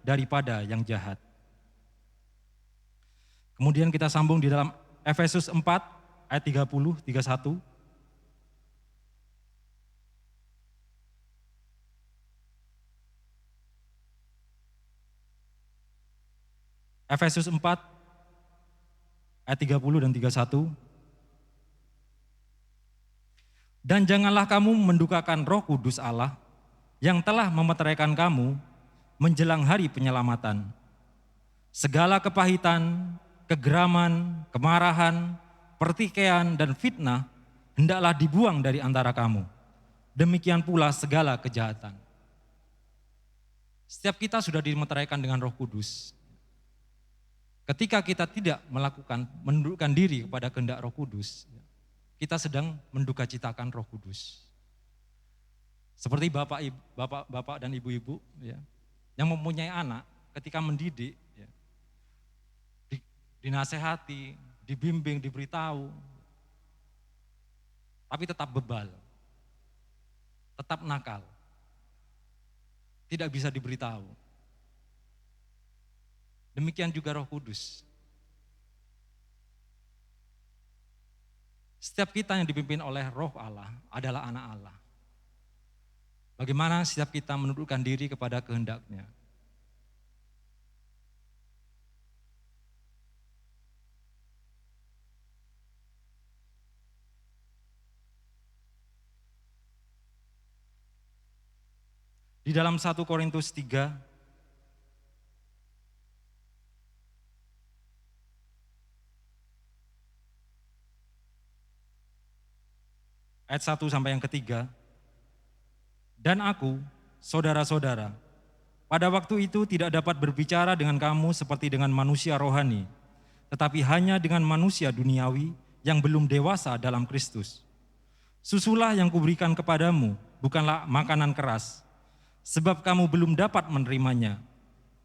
daripada yang jahat. Kemudian kita sambung di dalam Efesus 4 ayat 30-31. Efesus 4 ayat 30 dan 31. Dan janganlah kamu mendukakan Roh Kudus Allah yang telah memeteraikan kamu menjelang hari penyelamatan. Segala kepahitan, kegeraman, kemarahan, pertikaian dan fitnah hendaklah dibuang dari antara kamu. Demikian pula segala kejahatan. Setiap kita sudah dimeteraikan dengan Roh Kudus. Ketika kita tidak menundukkan diri kepada kehendak Roh Kudus, kita sedang mendukacitakan Roh Kudus. Seperti bapak dan ibu-ibu ya, yang mempunyai anak, ketika mendidik, ya, dinasehati, dibimbing, diberitahu, tapi tetap bebal, tetap nakal, tidak bisa diberitahu. Demikian juga Roh Kudus. Setiap kita yang dipimpin oleh Roh Allah adalah anak Allah. Bagaimana setiap kita menundukkan diri kepada kehendak-Nya? Di dalam 1 Korintus 3 ayat 1 sampai yang ketiga. Dan aku, saudara-saudara, pada waktu itu tidak dapat berbicara dengan kamu seperti dengan manusia rohani, tetapi hanya dengan manusia duniawi yang belum dewasa dalam Kristus. Susulah yang kuberikan kepadamu, bukanlah makanan keras, sebab kamu belum dapat menerimanya.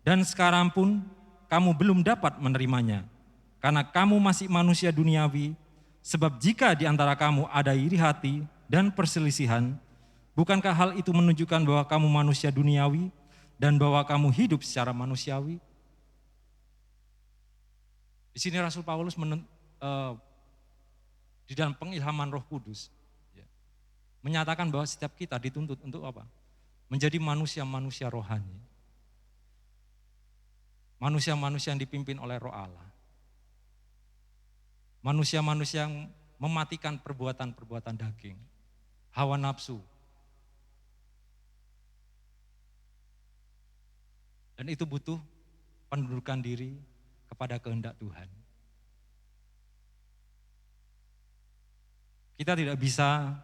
Dan sekarang pun kamu belum dapat menerimanya, karena kamu masih manusia duniawi. Sebab jika di antara kamu ada iri hati dan perselisihan, bukankah hal itu menunjukkan bahwa kamu manusia duniawi dan bahwa kamu hidup secara manusiawi? Di sini Rasul Paulus di dalam pengilhaman Roh Kudus menyatakan bahwa setiap kita dituntut untuk apa? Menjadi manusia-manusia rohani. manusia-manusia yang dipimpin oleh Roh Allah. Manusia-manusia yang mematikan perbuatan-perbuatan daging, hawa nafsu. Dan itu butuh pendudukan diri kepada kehendak Tuhan. Kita tidak bisa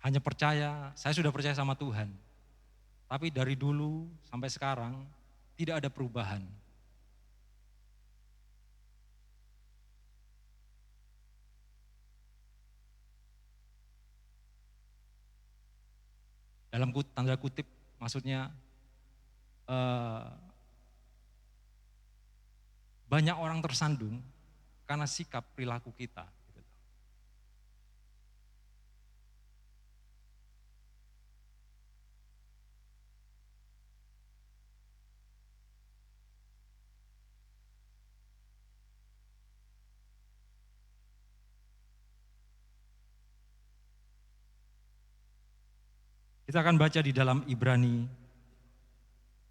hanya percaya, saya sudah percaya sama Tuhan. Tapi dari dulu sampai sekarang tidak ada perubahan. Dalam tanda kutip maksudnya banyak orang tersandung karena sikap perilaku kita. Kita akan baca di dalam Ibrani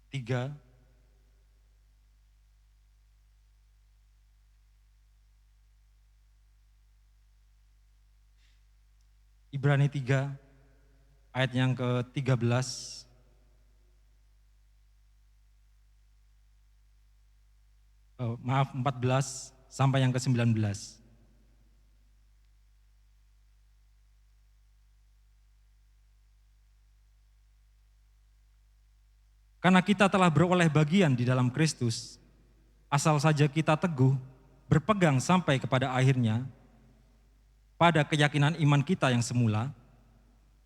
3. Ibrani 3 ayat yang ke-13. Maaf 14 sampai yang ke-19. Karena kita telah beroleh bagian di dalam Kristus, asal saja kita teguh, berpegang sampai kepada akhirnya, pada keyakinan iman kita yang semula.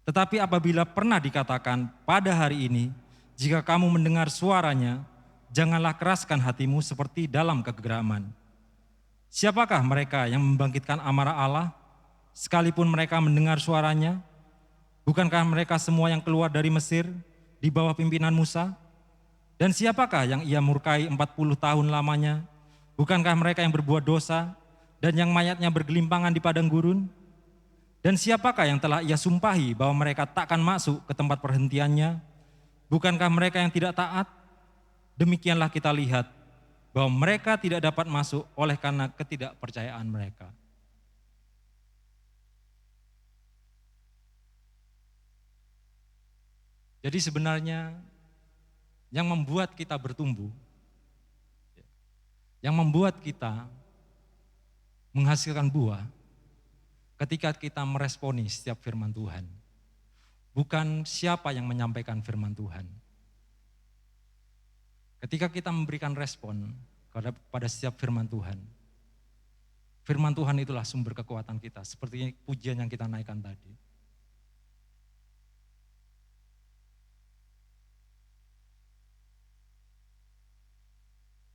Tetapi apabila pernah dikatakan pada hari ini, jika kamu mendengar suaranya, janganlah keraskan hatimu seperti dalam kegeraman. Siapakah mereka yang membangkitkan amarah Allah, sekalipun mereka mendengar suaranya? Bukankah mereka semua yang keluar dari Mesir di bawah pimpinan Musa? Dan siapakah yang ia murkai 40 tahun lamanya? Bukankah mereka yang berbuat dosa dan yang mayatnya bergelimpangan di padang gurun? Dan siapakah yang telah ia sumpahi bahwa mereka takkan masuk ke tempat perhentiannya? Bukankah mereka yang tidak taat? Demikianlah kita lihat bahwa mereka tidak dapat masuk oleh karena ketidakpercayaan mereka. Jadi sebenarnya yang membuat kita bertumbuh, yang membuat kita menghasilkan buah, ketika kita meresponi setiap firman Tuhan, bukan siapa yang menyampaikan firman Tuhan. Ketika kita memberikan respon pada setiap firman Tuhan itulah sumber kekuatan kita, seperti pujian yang kita naikkan tadi.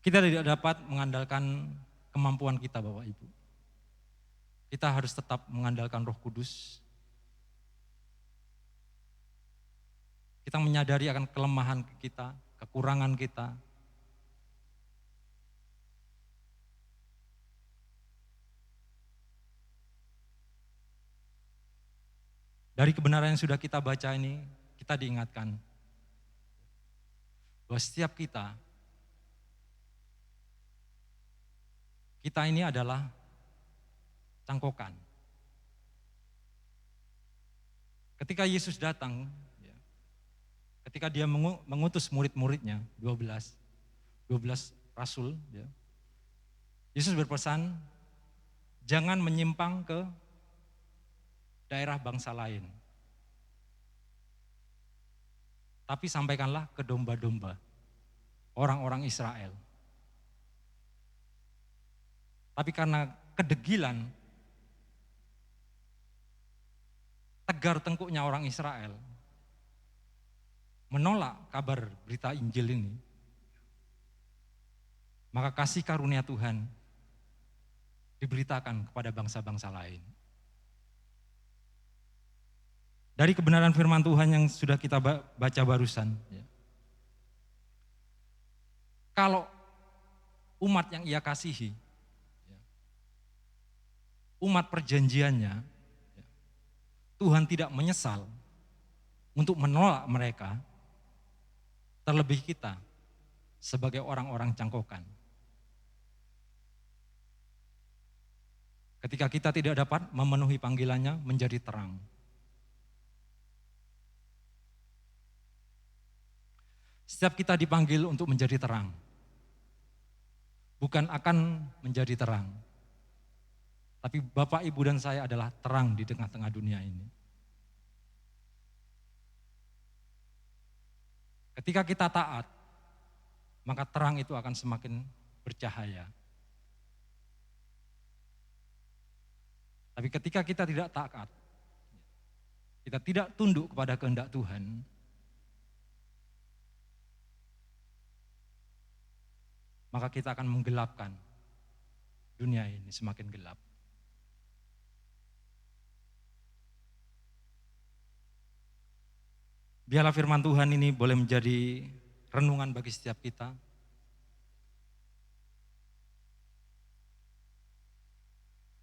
Kita tidak dapat mengandalkan kemampuan kita, Bapak Ibu. Kita harus tetap mengandalkan Roh Kudus. Kita menyadari akan kelemahan kita, kekurangan kita. Dari kebenaran yang sudah kita baca ini, kita diingatkan bahwa setiap kita ini adalah cangkokan. Ketika Yesus datang, ketika dia mengutus murid-muridnya, 12 rasul, Yesus berpesan, jangan menyimpang ke daerah bangsa lain. Tapi sampaikanlah ke domba-domba, orang-orang Israel. Tapi karena kedegilan, tegar tengkuknya orang Israel, menolak kabar berita Injil ini, maka kasih karunia Tuhan diberitakan kepada bangsa-bangsa lain. Dari kebenaran firman Tuhan yang sudah kita baca barusan, kalau umat yang ia kasihi, umat perjanjiannya, Tuhan tidak menyesal untuk menolak mereka, terlebih kita sebagai orang-orang cangkokan. Ketika kita tidak dapat memenuhi panggilannya menjadi terang. Setiap kita dipanggil untuk menjadi terang, bukan akan menjadi terang. Tapi Bapak, Ibu, dan saya adalah terang di tengah-tengah dunia ini. Ketika kita taat, maka terang itu akan semakin bercahaya. Tapi ketika kita tidak taat, kita tidak tunduk kepada kehendak Tuhan, maka kita akan menggelapkan dunia ini semakin gelap. Biarlah firman Tuhan ini boleh menjadi renungan bagi setiap kita.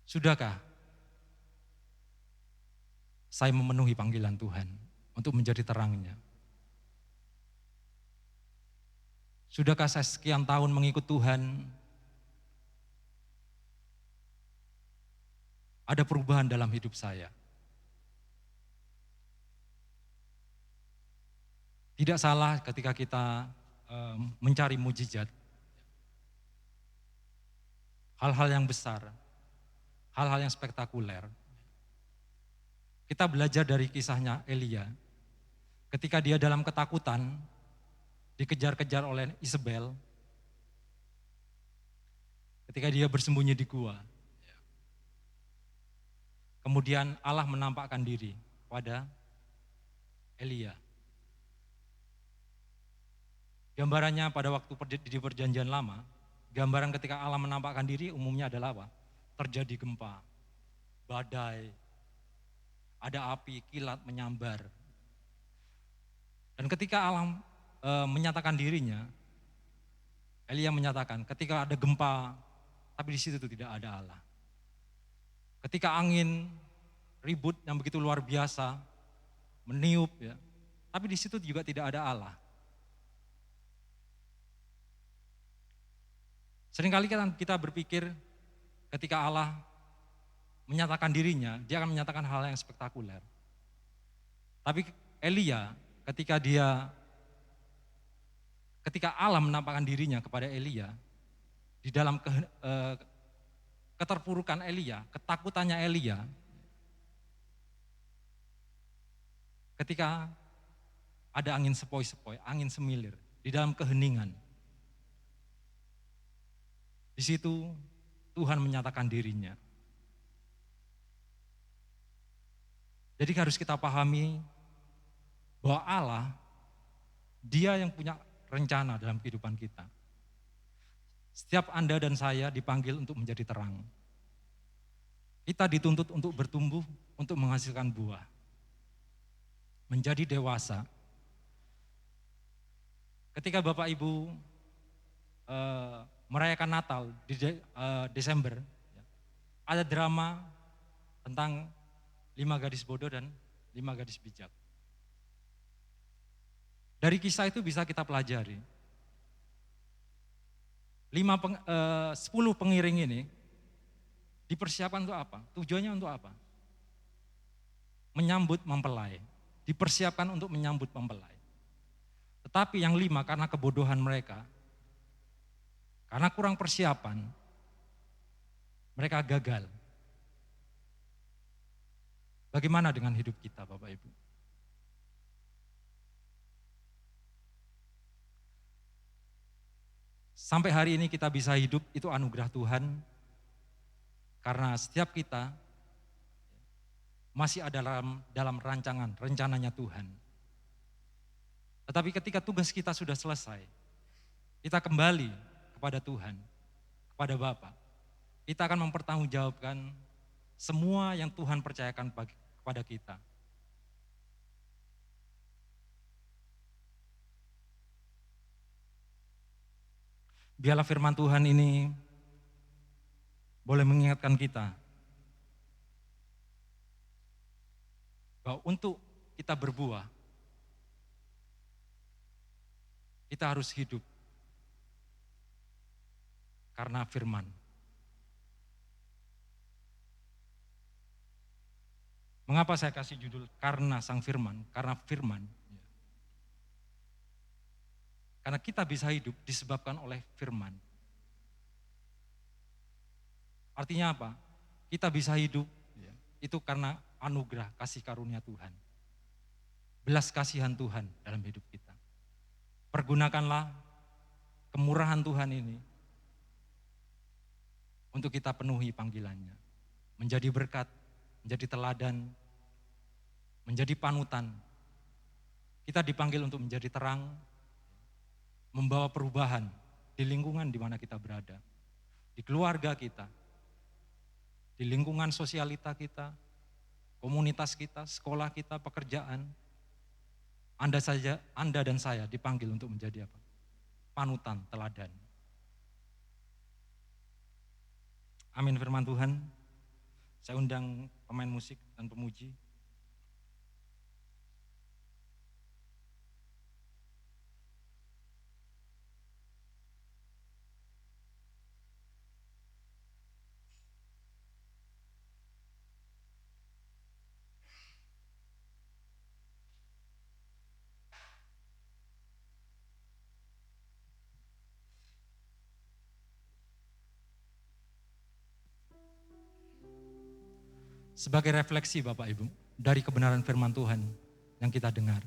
Sudahkah saya memenuhi panggilan Tuhan untuk menjadi terangnya? Sudahkah saya sekian tahun mengikut Tuhan? Ada perubahan dalam hidup saya. Tidak salah ketika kita mencari mujizat. Hal-hal yang besar, hal-hal yang spektakuler. Kita belajar dari kisahnya Elia. Ketika dia dalam ketakutan, dikejar-kejar oleh Isabel. Ketika dia bersembunyi di gua. Kemudian Allah menampakkan diri pada Elia. Gambarannya pada waktu di perjanjian lama, gambaran ketika Allah menampakkan diri umumnya adalah apa? Terjadi gempa, badai, ada api, kilat menyambar. Dan ketika Allah menyatakan dirinya, Elia menyatakan ketika ada gempa, tapi di situ tidak ada Allah. Ketika angin ribut yang begitu luar biasa, meniup ya, tapi di situ juga tidak ada Allah. Seringkali kita berpikir ketika Allah menyatakan dirinya, dia akan menyatakan hal yang spektakuler. Tapi Elia ketika Allah menampakkan dirinya kepada Elia, di dalam keterpurukan Elia, ketakutannya Elia, ketika ada angin sepoi-sepoi, angin semilir, di dalam keheningan, di situ Tuhan menyatakan dirinya. Jadi harus kita pahami bahwa Allah, Dia yang punya rencana dalam kehidupan kita. Setiap Anda dan saya dipanggil untuk menjadi terang. Kita dituntut untuk bertumbuh, untuk menghasilkan buah. Menjadi dewasa. Ketika Bapak Ibu merayakan Natal di Desember, ada drama tentang 5 gadis bodoh dan 5 gadis bijak. Dari kisah itu bisa kita pelajari. 10 pengiring ini dipersiapkan untuk apa? Tujuannya untuk apa? Menyambut mempelai. Dipersiapkan untuk menyambut mempelai. Tetapi yang 5 karena kebodohan mereka, karena kurang persiapan, mereka gagal. Bagaimana dengan hidup kita, Bapak Ibu? Sampai hari ini kita bisa hidup, itu anugerah Tuhan. Karena setiap kita masih ada dalam rencananya Tuhan. Tetapi ketika tugas kita sudah selesai, kita kembali kepada Tuhan, kepada Bapa. Kita akan mempertanggungjawabkan semua yang Tuhan percayakan kepada kita. Biarlah firman Tuhan ini boleh mengingatkan kita bahwa untuk kita berbuah, Kita harus hidup karena firman. Mengapa saya kasih judul karena sang firman? Karena firman. Karena kita bisa hidup disebabkan oleh firman. Artinya apa? Kita bisa hidup itu karena anugerah kasih karunia Tuhan. Belas kasihan Tuhan dalam hidup kita. Pergunakanlah kemurahan Tuhan ini untuk kita penuhi panggilannya. Menjadi berkat, menjadi teladan, menjadi panutan. Kita dipanggil untuk menjadi terang, membawa perubahan di lingkungan di mana kita berada. Di keluarga kita, di lingkungan sosialita kita, komunitas kita, sekolah kita, pekerjaan. Anda dan saya dipanggil untuk menjadi apa? Panutan, teladan. Amin firman Tuhan. Saya undang pemain musik dan pemuji. Sebagai refleksi Bapak Ibu, dari kebenaran firman Tuhan yang kita dengar.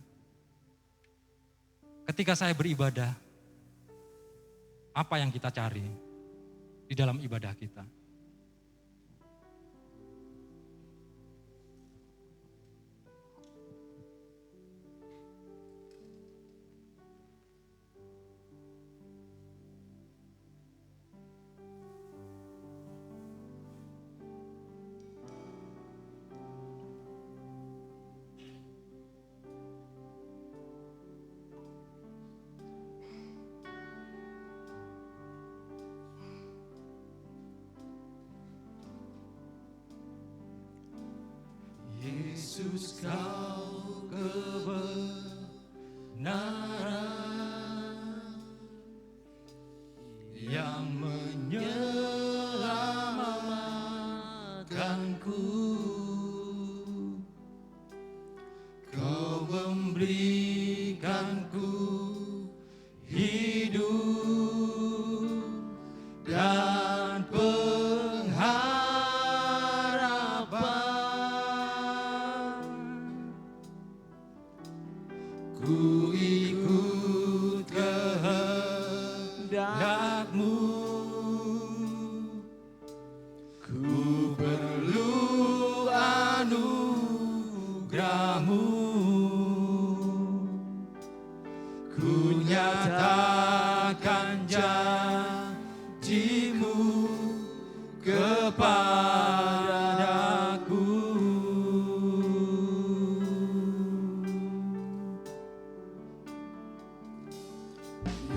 Ketika saya beribadah, apa yang kita cari di dalam ibadah kita? Yesus kau kebenaran yang menyelamatkanku. Kau memberikanku hidup dan ku ikut kehendak-Mu, ku perlu anugerah-Mu, ku nyatakan janji-Mu kepadaku.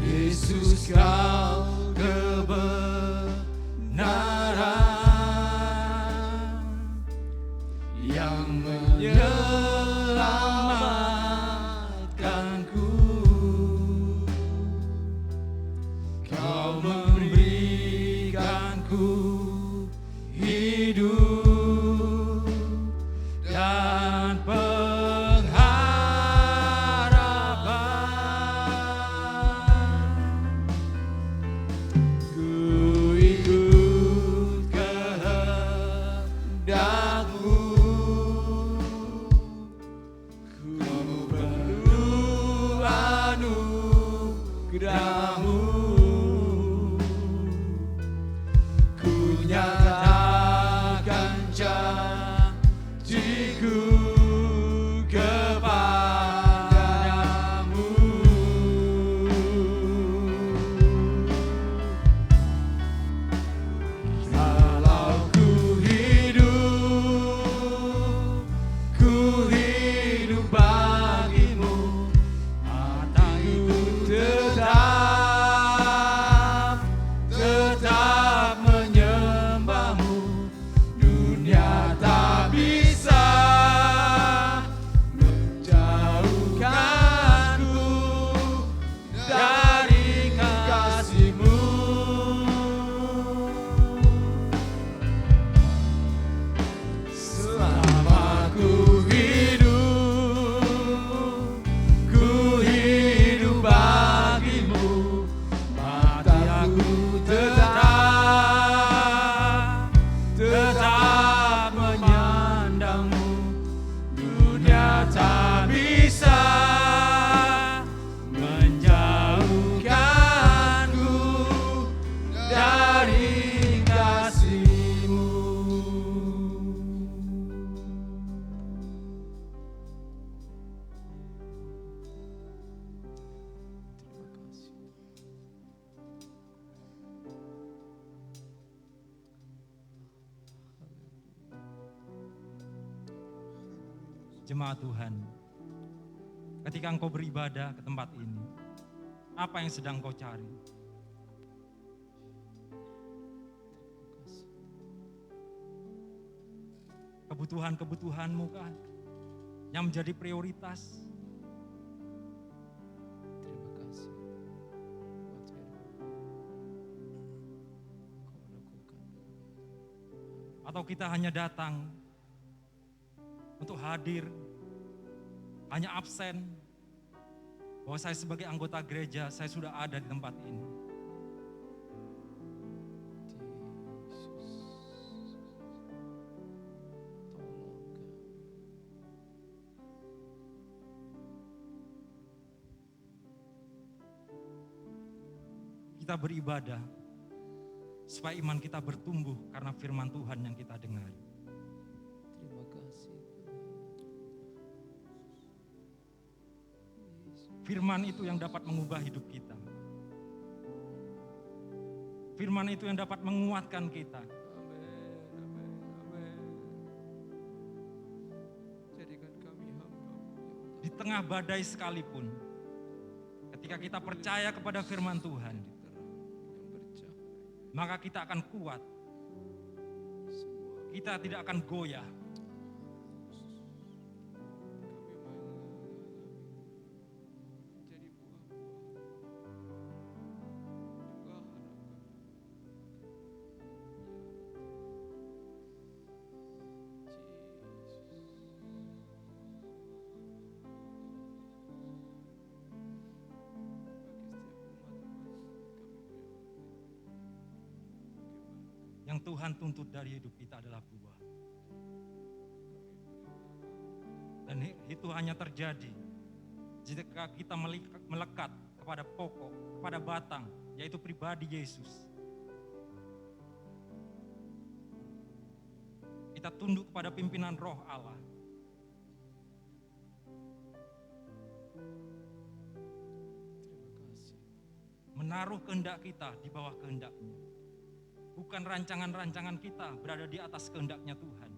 Yesus kau kebenaran yang menyelamatkanku. Kau memberikanku hidup dan anugerah-Mu, ku nyatakan janji-Ku kepadamu. Kalau ku hidup bagimu, mata itu tetap Jemaat Tuhan, ketika engkau beribadah ke tempat ini, apa yang sedang kau cari? Kebutuhan-kebutuhanmu kah yang menjadi prioritas? Terima kasih buat firman Kau lakukan. Atau kita hanya datang untuk hadir, hanya absen, bahwa saya sebagai anggota gereja, saya sudah ada di tempat ini. Kita beribadah supaya iman kita bertumbuh karena firman Tuhan yang kita dengar. Terima kasih. Firman itu yang dapat mengubah hidup kita. Firman itu yang dapat menguatkan kita. Amin, amin, amin. Jadikan kami hamba-Mu Di tengah badai sekalipun, ketika kita percaya kepada firman Tuhan, yang bercahaya. maka kita akan kuat. Semua Kita tidak akan goyah. kami menjadi buah-buah juga harapan. Yang Tuhan tuntut dari hidup kita adalah buah. Dan itu hanya terjadi jika kita melekat kepada pokok, kepada batang, yaitu pribadi Yesus. Kita tunduk kepada pimpinan Roh Allah. Terima kasih. Menaruh kehendak kita di bawah kehendak-Nya. Bukan rancangan-rancangan kita berada di atas kehendak-Nya Tuhan.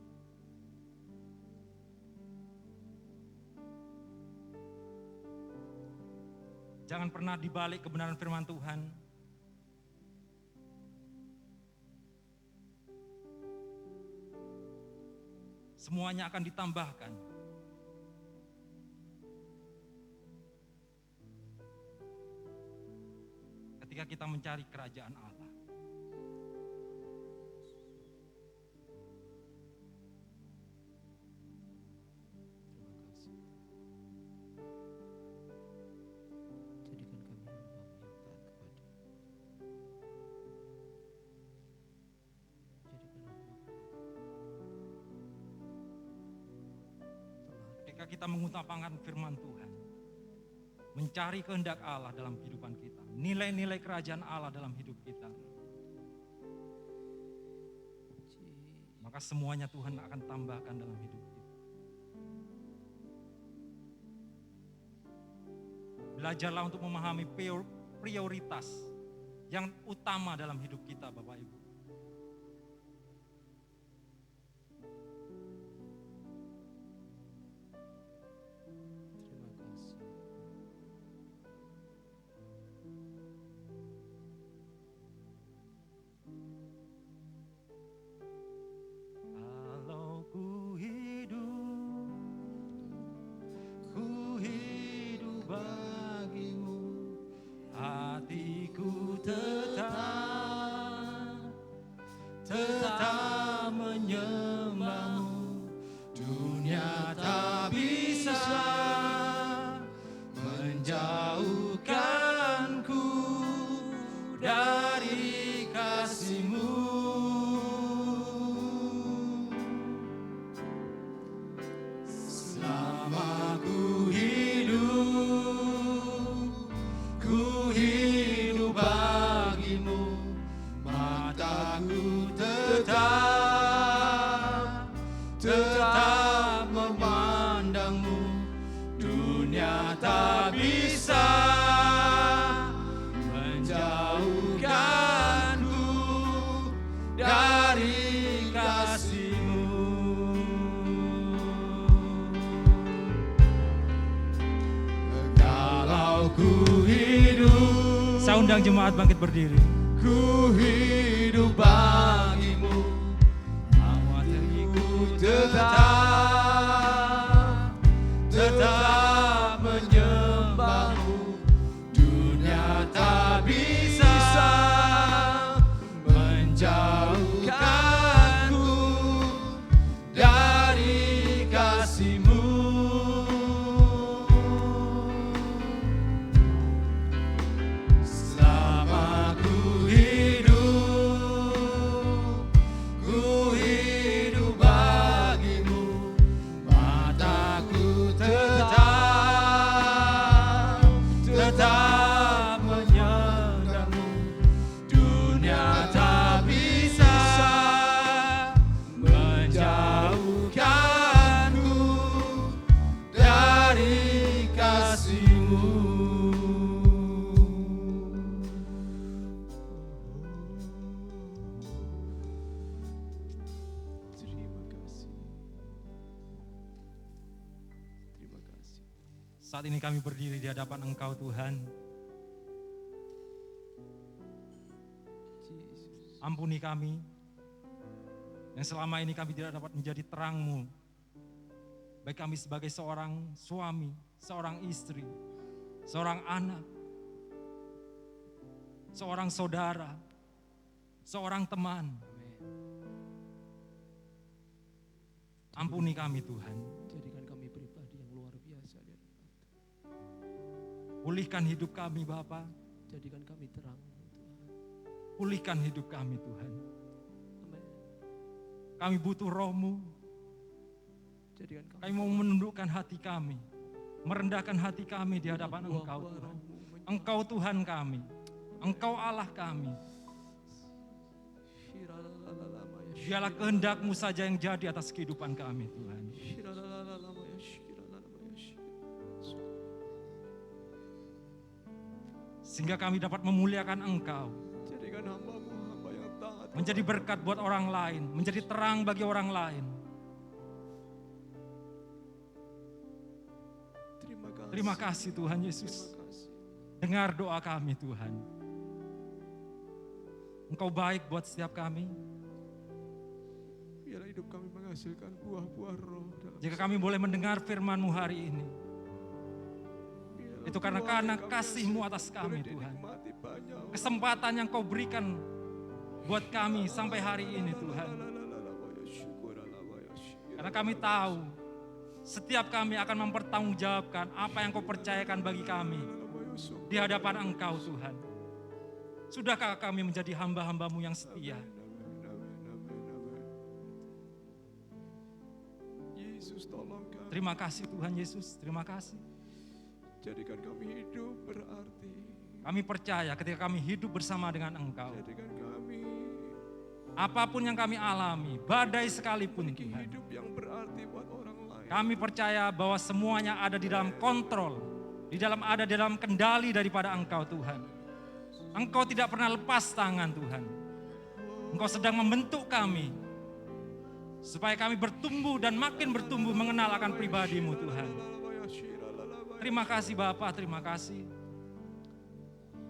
Jangan pernah dibalik kebenaran firman Tuhan. Semuanya akan ditambahkan. Ketika kita mencari kerajaan Allah. Terima kasih. Jadikan kami hamba-Mu yang taat kepada-Mu. Jadikan hamba-Mu telah Ketika kita mengutamakan firman Tuhan, mencari kehendak Allah dalam kehidupan kita, nilai-nilai kerajaan Allah dalam hidup kita, maka semuanya Tuhan akan tambahkan dalam hidup kita. Belajarlah untuk memahami prioritas yang utama dalam hidup kita, Bapak Ibu. Terima kasih. Kalau ku hidup bagimu, hatiku tetap menyembahmu. Dunia tak bisa menjauhkanku dari kasih-Mu. Selama ku hidup bagimu, mataku tetap memandangmu. Dunia tak bisa menjauhkanku dari kasih-Mu. undang jemaat bangkit berdiri. Ku hidup bagimu, ku tetap menyembahmu. Dunia tak bisa menjauhkanku dari kasih-Mu. Selama ku hidup bagimu, mataku tetap menyandangmu. Dunia tak bisa menjauhkanku dari kasih-Mu. Terima kasih. Terima kasih. Saat ini kami berdiri di hadapan Engkau Tuhan. Yesus. Ampuni kami yang selama ini kami tidak dapat menjadi terang-Mu. Baik kami sebagai seorang suami, seorang istri, seorang anak, seorang saudara, seorang teman. Ampuni kami Tuhan. Jadikan kami pribadi yang luar biasa di hadapan Tuhan. Pulihkan hidup kami Bapa. Jadikan kami terang Tuhan. Pulihkan hidup kami Tuhan. Amin. Kami butuh Roh-Mu. Jadikan kami Kami mau menundukkan hati kami. Merendahkan hati kami di hadapan Engkau Tuhan. Engkau Tuhan kami. Engkau Allah kami. Biarlah kehendak-Mu saja yang jadi atas kehidupan kami Tuhan. Sehingga kami dapat memuliakan Engkau. Jadikan hamba-Mu hamba yang taat. Menjadi berkat buat orang lain. Menjadi terang bagi orang lain. Terima kasih Tuhan Yesus. Terima kasih. Dengar doa kami Tuhan. Engkau baik buat setiap kami. Biarlah hidup kami menghasilkan buah-buah roh. Jika kami boleh mendengar firman-Mu hari ini. Itu karena kasih-Mu atas kami Tuhan. Kesempatan yang Kau berikan buat kami sampai hari ini Tuhan. Karena kami tahu setiap kami akan mempertanggungjawabkan apa yang Kau percayakan bagi kami di hadapan Engkau Tuhan. Sudahkah kami menjadi hamba-hamba-Mu yang setia? Yesus tolong kami. Terima kasih Tuhan Yesus, terima kasih. Jadikan kami hidup berarti. Kami percaya ketika kami hidup bersama dengan Engkau. Jadikan kami Apapun yang kami alami, badai sekalipun Tuhan. hidup yang berarti buat orang lain. Kami percaya bahwa semuanya ada di dalam kontrol, ada di dalam kendali daripada Engkau Tuhan. Engkau tidak pernah lepas tangan Tuhan. Engkau sedang membentuk kami, supaya kami bertumbuh dan makin bertumbuh mengenal akan pribadi-Mu Tuhan. Terima kasih Bapa, terima kasih.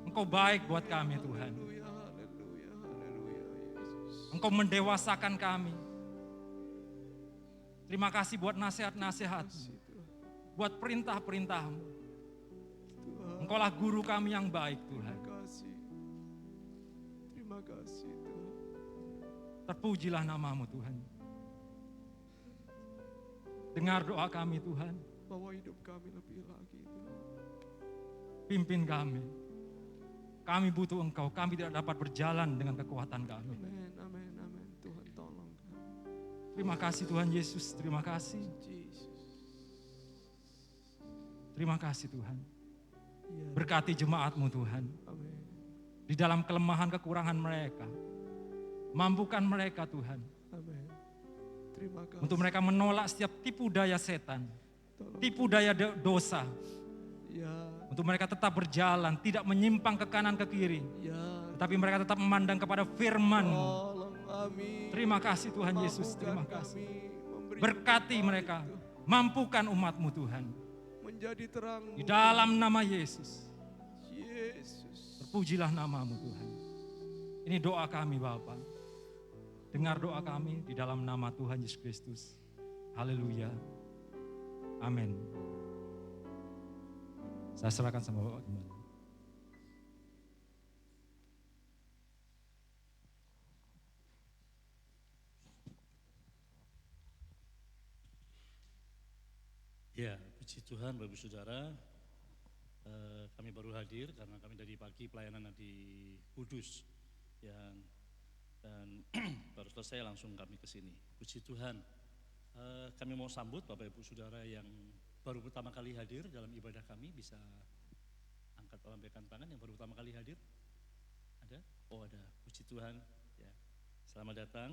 Engkau baik buat kami Tuhan. Engkau mendewasakan kami. Terima kasih buat nasihat-nasihat, buat perintah-perintah-Mu. Engkaulah guru kami yang baik Tuhan. Terima kasih Tuhan. Terpujilah nama-Mu Tuhan. Dengar doa kami Tuhan. Bawa hidup kami lebih lagi Tuhan. Pimpin kami. Kami butuh Engkau, kami tidak dapat berjalan dengan kekuatan kami. Amin, amin, amin. Tuhan tolong kami. Terima kasih Tuhan Yesus, terima kasih. Yesus. Terima kasih Tuhan. Ya, Berkati jemaat-Mu Tuhan. amin. Di dalam kelemahan kekurangan mereka. Mampukan mereka Tuhan. Amin. Terima kasih. Untuk mereka menolak setiap tipu daya setan. Tolong. Tipu daya dosa. Ya, Untuk mereka tetap berjalan, tidak menyimpang ke kanan ke kiri. ya. Tetapi mereka tetap memandang kepada firman-Mu. Tolong kami. Terima kasih Tuhan Yesus, Mampukan terima kami kasih. memberi Berkati manfaat mereka, itu. mampukan umat-Mu Tuhan. Menjadi terang. Di dalam nama Yesus. Yesus. Terpujilah namamu Tuhan. Ini doa kami Bapa. Dengar doa kami di dalam nama Tuhan Yesus Kristus. Haleluya. Amin. Saya serahkan sama Bapak kembali. Ya, puji Tuhan Bapak Ibu Saudara, kami baru hadir karena kami dari pagi pelayanan di Kudus dan baru selesai langsung kami ke sini. Puji Tuhan, kami mau sambut Bapak Ibu Saudara yang baru pertama kali hadir dalam ibadah kami, bisa angkat lambaikan tangan yang baru pertama kali hadir. Ada? Oh ada, puji Tuhan. Ya, selamat datang.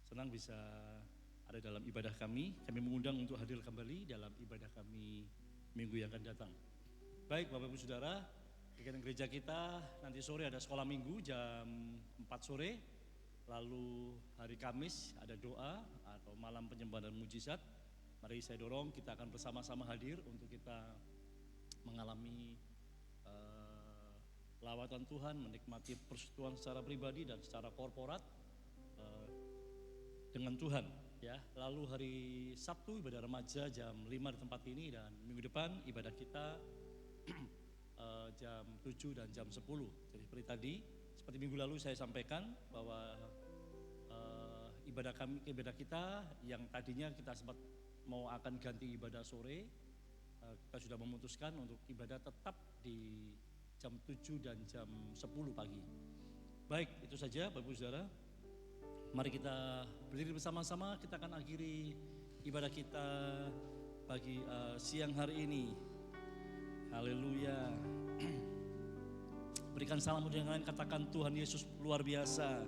Senang bisa ada dalam ibadah kami mengundang untuk hadir kembali dalam ibadah kami minggu yang akan datang. Baik Bapak Ibu Saudara, kegiatan gereja kita nanti sore ada sekolah minggu jam 4 sore, lalu hari Kamis ada doa atau malam penyembahan dan mujizat. Mari saya dorong kita akan bersama-sama hadir untuk kita mengalami lawatan Tuhan, menikmati persekutuan secara pribadi dan secara korporat dengan Tuhan. Ya, lalu hari Sabtu ibadah remaja jam 5 di tempat ini, dan minggu depan ibadah kita jam 7 dan jam 10. Jadi seperti minggu lalu saya sampaikan bahwa ibadah kita yang tadinya kita sempat mau akan ganti ibadah sore, kita sudah memutuskan untuk ibadah tetap di jam 7 dan jam 10 pagi. Baik, itu saja Bapak Ibu Saudara. Mari kita berdiri bersama-sama, kita akan akhiri ibadah kita pagi siang hari ini. Haleluya. Berikan salam untuk yang lain, katakan Tuhan Yesus luar biasa.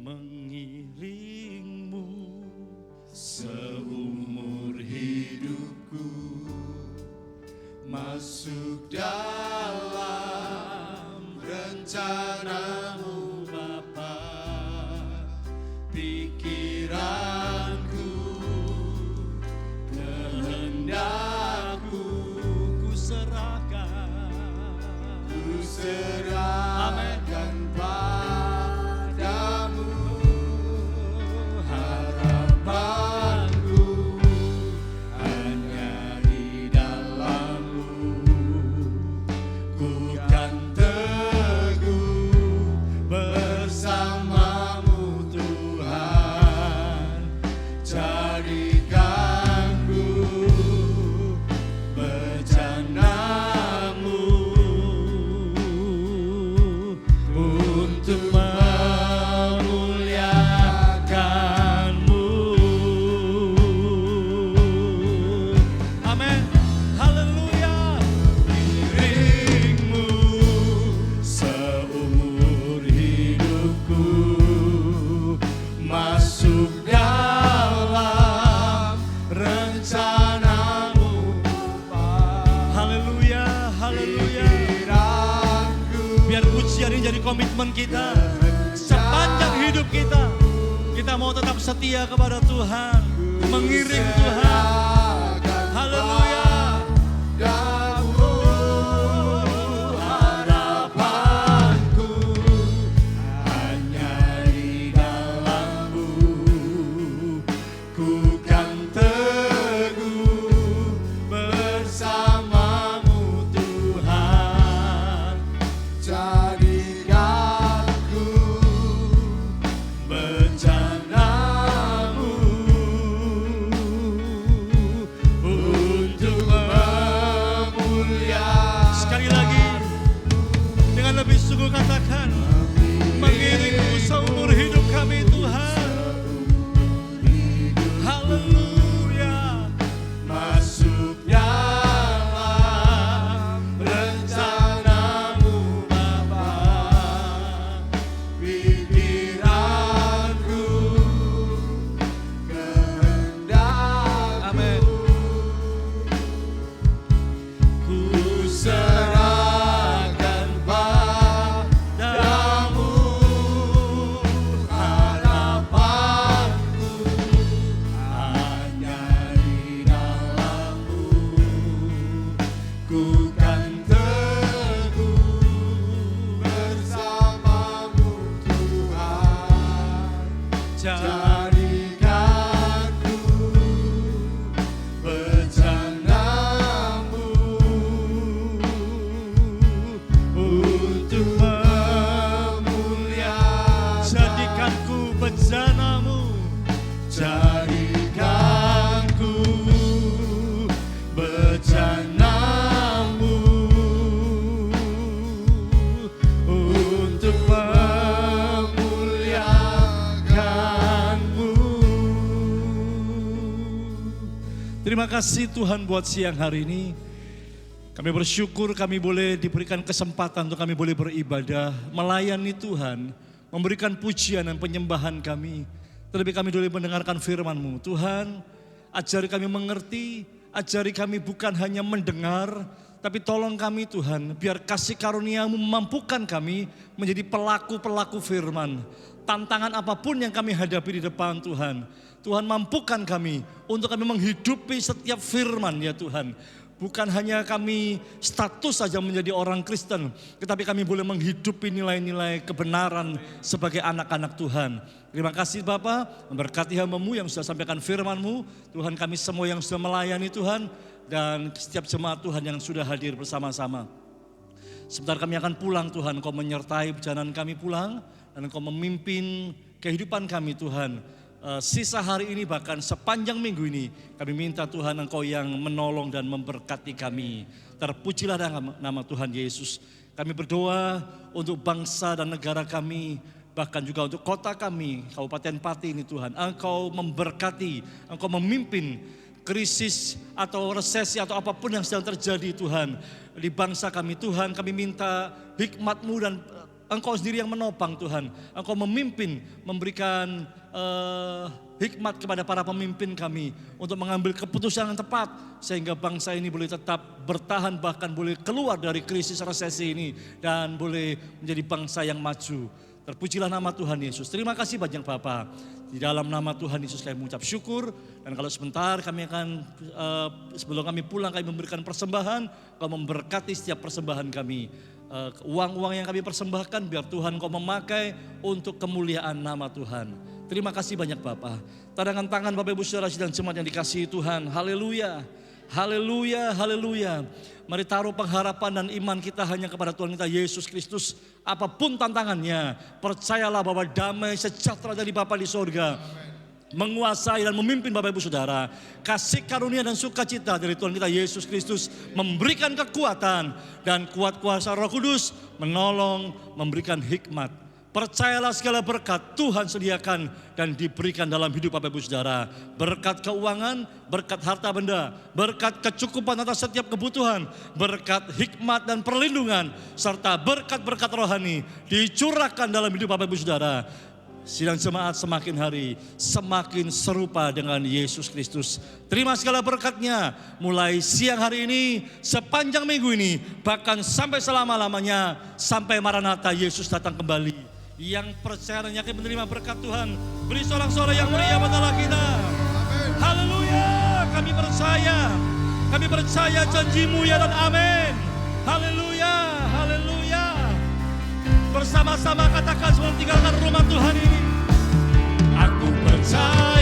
Mengiringmu seumur hidupku, masuk dalam rencanamu Bapa. Pikiranku, kehendakku, ku serahkan padamu. Harapanku hanya di dalam-Mu. Ku kan teguh bersama-Mu Tuhan. Jadikan-Ku bejana-Mu untuk memuliakan-Mu. Amin. Haleluya. Dirimu seumur hidupku, masuk dalam rencana-Mu Bapa. Haleluya. Haleluya. Pikiranku, Biar pujian ini jadi komitmen kita sepanjang hidup kita. Kita mau tetap setia kepada Tuhan, mengiring Tuhan. Haleluya. padamu. Harapanku hanya di dalam-Mu. Ku kan teguh bersama-Mu Tuhan. Jadikan-Ku bejana-Mu Jadikanku bejanamu untuk memuliakan. Jadikanku bejanamu, Jadikanku bejanamu untuk memuliakanmu. Terima kasih Tuhan buat siang hari ini. Kami bersyukur kami boleh diberikan kesempatan untuk kami boleh beribadah, melayani Tuhan, memberikan pujian dan penyembahan kami. Terlebih kami boleh mendengarkan firman-Mu. Tuhan, ajari kami mengerti, ajari kami bukan hanya mendengar, tapi tolong kami Tuhan, biar kasih karunia-Mu memampukan kami menjadi pelaku-pelaku firman. Tantangan apapun yang kami hadapi di depan Tuhan, Tuhan mampukan kami untuk kami menghidupi setiap firman ya Tuhan. Bukan hanya kami status saja menjadi orang Kristen, tetapi kami boleh menghidupi nilai-nilai kebenaran sebagai anak-anak Tuhan. Terima kasih Bapa, memberkati hamba-Mu yang sudah sampaikan firman-Mu. Tuhan, kami semua yang sudah melayani Tuhan, dan setiap jemaat Tuhan yang sudah hadir bersama-sama. Sebentar kami akan pulang Tuhan, Engkau menyertai perjalanan kami pulang, dan Engkau memimpin kehidupan kami Tuhan. Sisa hari ini bahkan sepanjang minggu ini kami minta Tuhan Engkau yang menolong dan memberkati kami. Terpujilah nama Tuhan Yesus. Kami berdoa untuk bangsa dan negara kami, bahkan juga untuk kota kami, Kabupaten Pati ini Tuhan. Engkau memberkati, Engkau memimpin krisis atau resesi atau apapun yang sedang terjadi Tuhan di bangsa kami. Tuhan, kami minta hikmat-Mu dan Engkau sendiri yang menopang Tuhan. Engkau memimpin, memberikan hikmat kepada para pemimpin kami untuk mengambil keputusan yang tepat sehingga bangsa ini boleh tetap bertahan, bahkan boleh keluar dari krisis resesi ini dan boleh menjadi bangsa yang maju. Terpujilah nama Tuhan Yesus. Terima kasih banyak Bapa. Di dalam nama Tuhan Yesus kami mengucap syukur. Dan kalau sebentar kami akan, sebelum kami pulang kami memberikan persembahan. Kau memberkati setiap persembahan kami. Uang-uang yang kami persembahkan biar Tuhan Kau memakai untuk kemuliaan nama Tuhan. Terima kasih banyak Bapa. Tangan tangan Bapak Ibu Saudara sidang jemaat yang dikasihi Tuhan. Haleluya. Haleluya, haleluya. Mari taruh pengharapan dan iman kita hanya kepada Tuhan kita Yesus Kristus. Apapun tantangannya, percayalah bahwa damai sejahtera dari Bapa di sorga menguasai dan memimpin Bapak Ibu Saudara. Kasih karunia dan sukacita dari Tuhan kita Yesus Kristus memberikan kekuatan dan kuat kuasa Roh Kudus menolong, memberikan hikmat. Percayalah segala berkat Tuhan sediakan dan diberikan dalam hidup Bapak Ibu Saudara. Berkat keuangan, berkat harta benda, berkat kecukupan atas setiap kebutuhan, berkat hikmat dan perlindungan, serta berkat-berkat rohani dicurahkan dalam hidup Bapak Ibu Saudara. Sidang jemaat semakin hari semakin serupa dengan Yesus Kristus. Terima segala berkatnya mulai siang hari ini, sepanjang minggu ini, bahkan sampai selama-lamanya, sampai Maranatha Yesus datang kembali. Yang percaya dan yakin menerima berkat Tuhan, beri sorak-sorai yang meriah pada Allah kita. Haleluya, kami percaya janji-Mu ya dan amin. Haleluya, haleluya. Bersama-sama katakan sebelum tinggalkan rumah Tuhan ini. Aku percaya